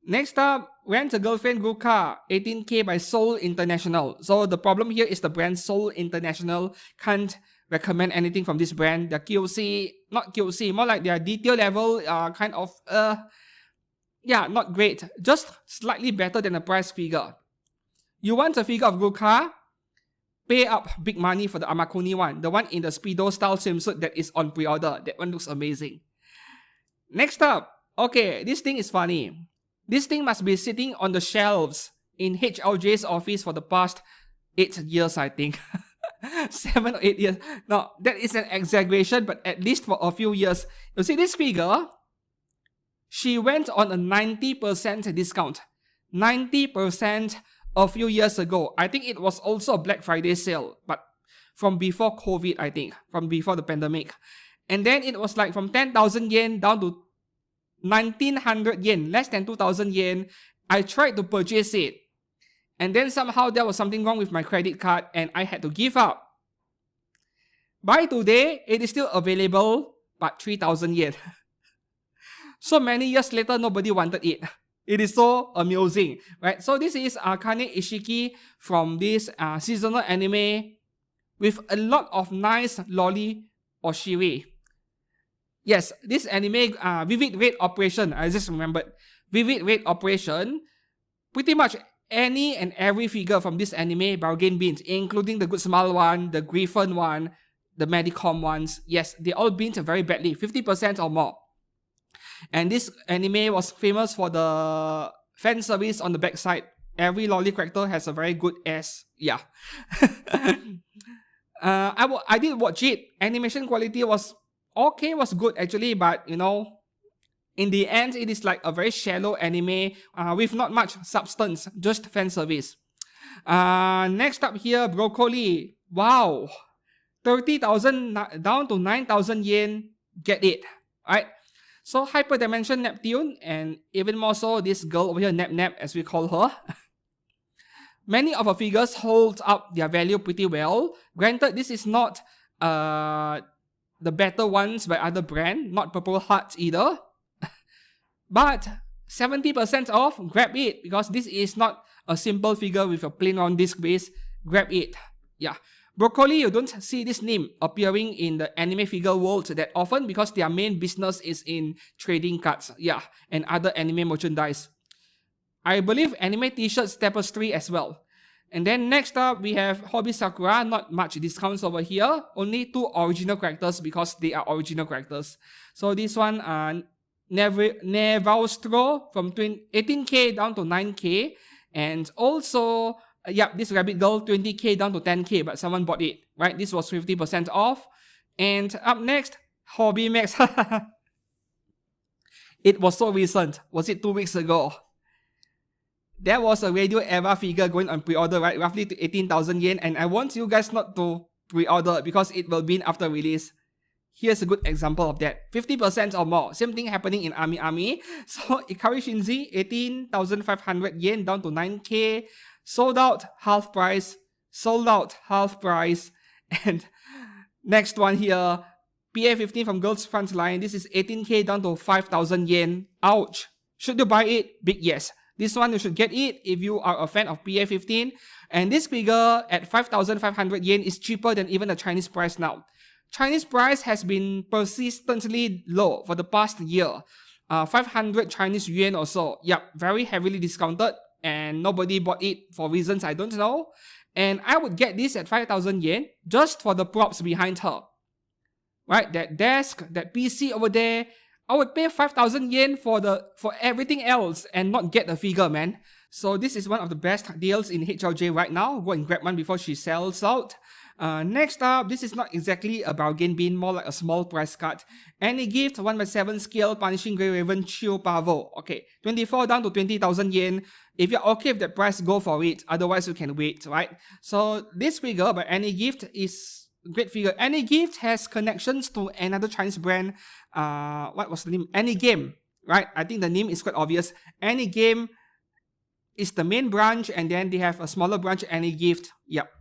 A: Next up, Rent a Girlfriend Ruka, 18k by Seoul International. So the problem here is the brand Seoul International. Can't recommend anything from this brand. Their QC, not QC, more like their detail level kind of, yeah, not great. Just slightly better than a price figure. You want a figure of Ruka? Pay up big money for the Amakuni one. The one in the Speedo style swimsuit that is on pre-order. That one looks amazing. Next up, okay, this thing is funny. This thing must be sitting on the shelves in HLJ's office for the past 8 years, I think. 7 or 8 years. No, that is an exaggeration, but at least for a few years. You see this figure? She went on a 90% discount. 90% a few years ago. I think it was also a Black Friday sale, but from before COVID, I think. From before the pandemic. And then it was like from 10,000 yen down to 1,900 yen, less than 2,000 yen. I tried to purchase it. And then somehow there was something wrong with my credit card and I had to give up. By today, it is still available, but 3,000 yen. So many years later, nobody wanted it. It is so amusing, right? So this is Akane Ishiki from this seasonal anime with a lot of nice lolly oshiri. Yes, this anime, Vivid Red Operation, I just remembered. Vivid Red Operation, pretty much any and every figure from this anime bargain bins, including the Good Smile one, the Griffon one, the Medicom ones. Yes, they all bins very badly, 50% or more. And this anime was famous for the fan service on the backside. Every lolly character has a very good ass. Yeah. I did watch it. Animation quality was okay, was good actually, but you know, in the end, it is like a very shallow anime with not much substance, just fan service. Next up here, Broccoli. Wow. 30,000 down to 9,000 yen. Get it. Right? So Hyperdimension Neptune, and even more so, this girl over here, Nap Nap, as we call her. Many of her figures hold up their value pretty well. Granted, this is not the better ones by other brand, not Purple Heart either. But 70% off, grab it, because this is not a simple figure with a plain round disc base. Grab it. Yeah. Broccoli, you don't see this name appearing in the anime figure world that often because their main business is in trading cards, yeah, and other anime merchandise. I believe anime t-shirts tapestry as well. And then next up, we have Hobby Sakura. Not much discounts over here. Only 2 original characters because they are original characters. So this one, Nevaustro from 18k down to 9k. And also, this rabbit girl, 20k down to 10k, but someone bought it, right? This was 50% off. And up next, Hobby Max. It was so recent. Was it 2 weeks ago? There was a Radio Eva figure going on pre-order, right? Roughly to 18,000 yen. And I want you guys not to pre-order because it will be after release. Here's a good example of that. 50% or more. Same thing happening in Ami Ami. So Ikari Shinzi, 18,500 yen down to 9k. Sold out, half price. Sold out, half price. And next one here, PA15 from Girls Frontline. This is 18k down to 5,000 yen. Ouch. Should you buy it? Big yes. This one you should get it if you are a fan of PA15. And this figure at 5,500 yen is cheaper than even the Chinese price now. Chinese price has been persistently low for the past year. 500 Chinese yuan or so. Yep, very heavily discounted. And nobody bought it for reasons I don't know. And I would get this at 5,000 yen just for the props behind her. Right, that desk, that PC over there. I would pay 5,000 yen for everything else and not get the figure, man. So this is one of the best deals in HLJ right now. Go and grab one before she sells out. Next up, this is not exactly a bargain bin, more like a small price cut. Any gift, 1/7 scale, Punishing Grey Raven, Chill Pavo. Okay, 24 down to 20,000 yen. If you're okay with that price, go for it. Otherwise, you can wait, right? So this figure by Any Gift is great figure. Any Gift has connections to another Chinese brand. What was the name? Any Game, right? I think the name is quite obvious. Any Game is the main branch, and then they have a smaller branch, Any Gift. Yep.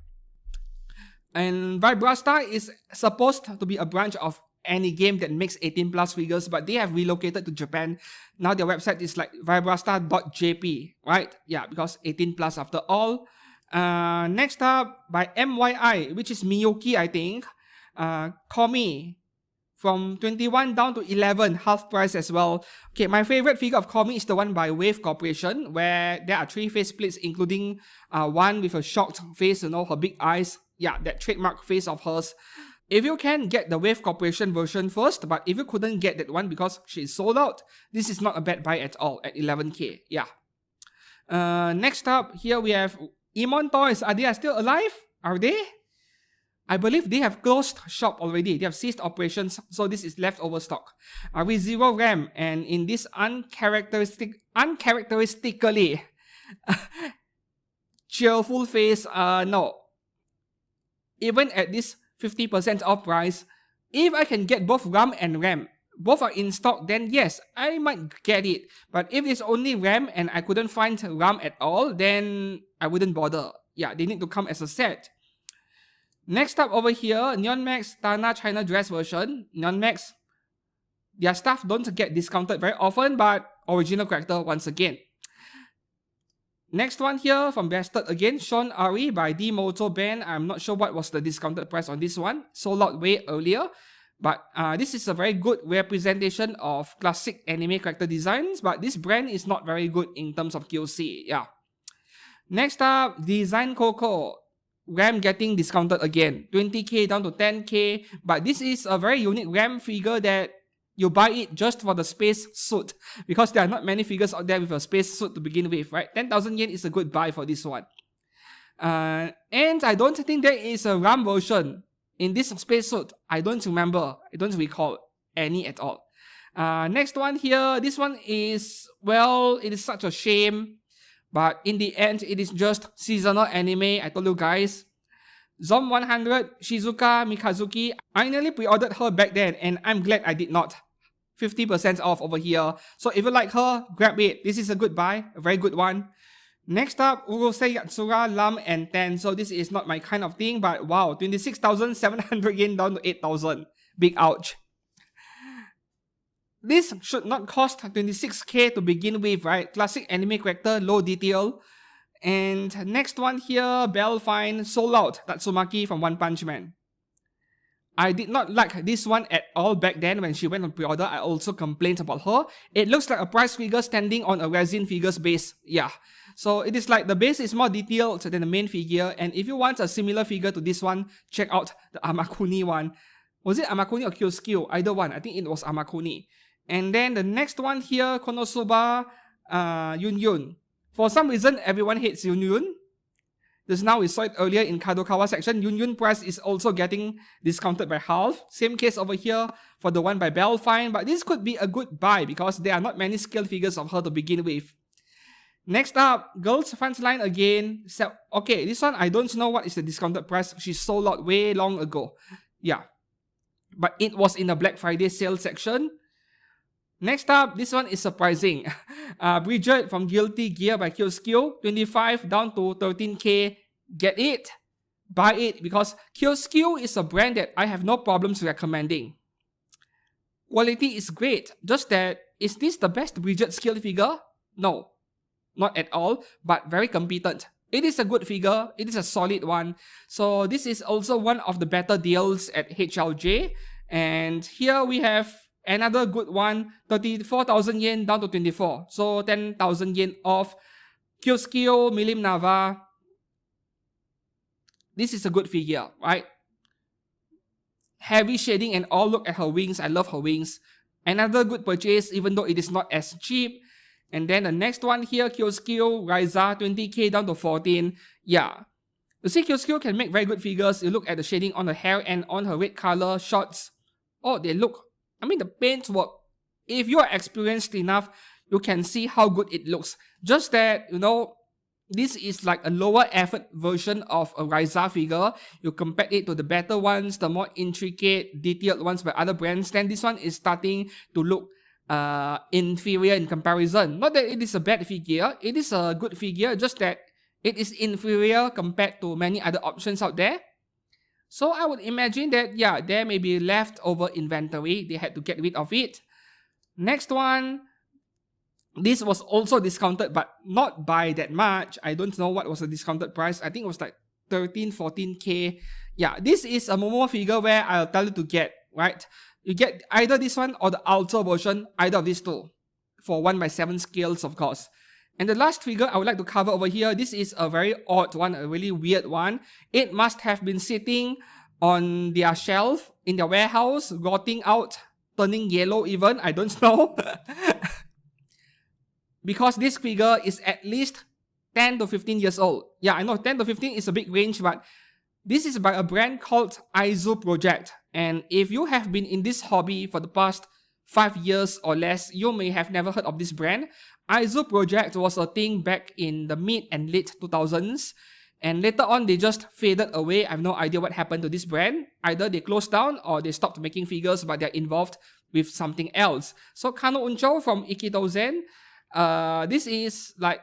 A: And Vibrasta is supposed to be a branch of any game that makes 18 plus figures, but they have relocated to Japan. Now their website is like vibrastar.jp, right? Yeah, because 18 plus after all. Next up, by MYI, which is Miyuki, I think. Komi, from 21 down to 11, half price as well. Okay, my favorite figure of Komi is the one by Wave Corporation, where there are 3 face splits, including one with a shocked face, you know, her big eyes. Yeah, that trademark face of hers. If you can, get the Wave Corporation version first, but if you couldn't get that one because she's sold out, this is not a bad buy at all at 11k. Yeah. Next up, here we have Emon Toys. Are they still alive? Are they? I believe they have closed shop already. They have ceased operations, so this is leftover stock. With 0 RAM, and in this uncharacteristically cheerful face, no. Even at this 50% off price, if I can get both RAM and RAM, both are in stock, then yes, I might get it. But if it's only RAM and I couldn't find RAM at all, then I wouldn't bother. Yeah, they need to come as a set. Next up over here, Neon Max Tana China dress version. Neon Max, their stuff don't get discounted very often, but original character once again. Next one here from Bested again, Sean Ari by D Moto Band. I'm not sure what was the discounted price on this one. Sold out way earlier. But this is a very good representation of classic anime character designs, but this brand is not very good in terms of QC. Yeah. Next up, Design Coco. RAM getting discounted again, 20k down to 10k, but this is a very unique RAM figure that you buy it just for the space suit, because there are not many figures out there with a space suit to begin with, right? 10,000 yen is a good buy for this one. And I don't think there is a RAM version in this space suit. I don't remember, I don't recall any at all. Next one here, this one is, well, it is such a shame. But in the end, it is just seasonal anime. I told you guys. Zom 100, Shizuka Mikazuki. I nearly pre-ordered her back then, and I'm glad I did not. 50% off over here. So if you like her, grab it. This is a good buy, a very good one. Next up, Urusei Yatsura, Lam, and Ten. So this is not my kind of thing, but wow, 26,700 yen down to 8,000. Big ouch. This should not cost 26k to begin with, right? Classic anime character, low detail. And next one here, Belfine, sold out, Tatsumaki from One Punch Man. I did not like this one at all back then when she went on pre-order. I also complained about her. It looks like a prize figure standing on a resin figures base. Yeah. So it is like the base is more detailed than the main figure. And if you want a similar figure to this one, check out the Amakuni one. Was it Amakuni or Kyoskyo? Either one. I think it was Amakuni. And then the next one here, Konosuba Yun Yun. For some reason, everyone hates Yun Yun. Just now we saw it earlier in Kadokawa section. Yun Yun price is also getting discounted by half. Same case over here for the one by Belfine. But this could be a good buy because there are not many scale figures of her to begin with. Next up, Girls Fans Line again. So, okay, this one I don't know what is the discounted price. She sold out way long ago. Yeah. But it was in the Black Friday sale section. Next up, this one is surprising. Bridget from Guilty Gear by Kyoskyo, 25 down to 13k. Get it, buy it, because Kyoskyo is a brand that I have no problems recommending. Quality is great, just that, is this the best Bridget scale figure? No, not at all, but very competent. It is a good figure, it is a solid one. So this is also one of the better deals at HLJ. And here we have another good one, 34,000 yen down to 24. So 10,000 yen off. Kyoskyo Milim Nava. This is a good figure, right? Heavy shading and all. Look at her wings. I love her wings. Another good purchase, even though it is not as cheap. And then the next one here, Kyoskyo Raiza, 20k down to 14. Yeah. You see, Kyoskyo can make very good figures. You look at the shading on her hair and on her red color shorts. Oh, they look, I mean, the paint work. If you are experienced enough, you can see how good it looks. Just that, you know, this is like a lower effort version of a Raiza figure. You compare it to the better ones, the more intricate, detailed ones by other brands, then this one is starting to look inferior in comparison. Not that it is a bad figure, it is a good figure, just that it is inferior compared to many other options out there. So I would imagine that, yeah, there may be leftover inventory. They had to get rid of it. Next one, this was also discounted, but not by that much. I don't know what was the discounted price. I think it was like 13, 14K. Yeah, this is a Momo figure where I'll tell you to get, right? You get either this one or the Ultra version, either of these two, for 1/7 scales, of course. And the last figure I would like to cover over here, this is a very odd one, a really weird one. It must have been sitting on their shelf in their warehouse, rotting out, turning yellow even, I don't know. Because this figure is at least 10 to 15 years old. Yeah, I know 10 to 15 is a big range, but this is by a brand called Aizu Project. And if you have been in this hobby for the past 5 years or less, you may have never heard of this brand. Aizu Project was a thing back in the mid and late 2000s. And later on, they just faded away. I have no idea what happened to this brand. Either they closed down or they stopped making figures, but they're involved with something else. So Kano Uncho from Ikitozen, this is like,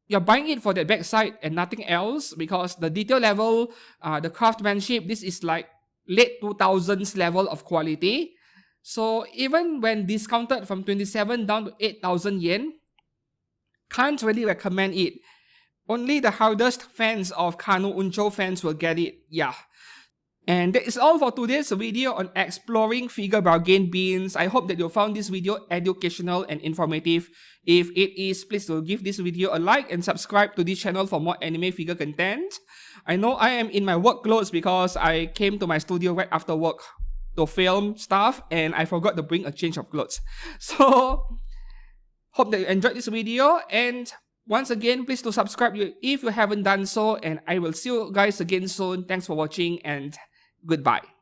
A: you're buying it for the backside and nothing else, because the detail level, the craftsmanship, this is like late 2000s level of quality. So even when discounted from 27 down to 8,000 yen, can't really recommend it. Only the hardest fans of Kano Uncho fans will get it, yeah. And that is all for today's video on exploring figure bargain bins. I hope that you found this video educational and informative. If it is, please do give this video a like and subscribe to this channel for more anime figure content. I know I am in my work clothes because I came to my studio right after work to film stuff and I forgot to bring a change of clothes. So, hope that you enjoyed this video, and once again, please do subscribe if you haven't done so, and I will see you guys again soon. Thanks for watching and goodbye.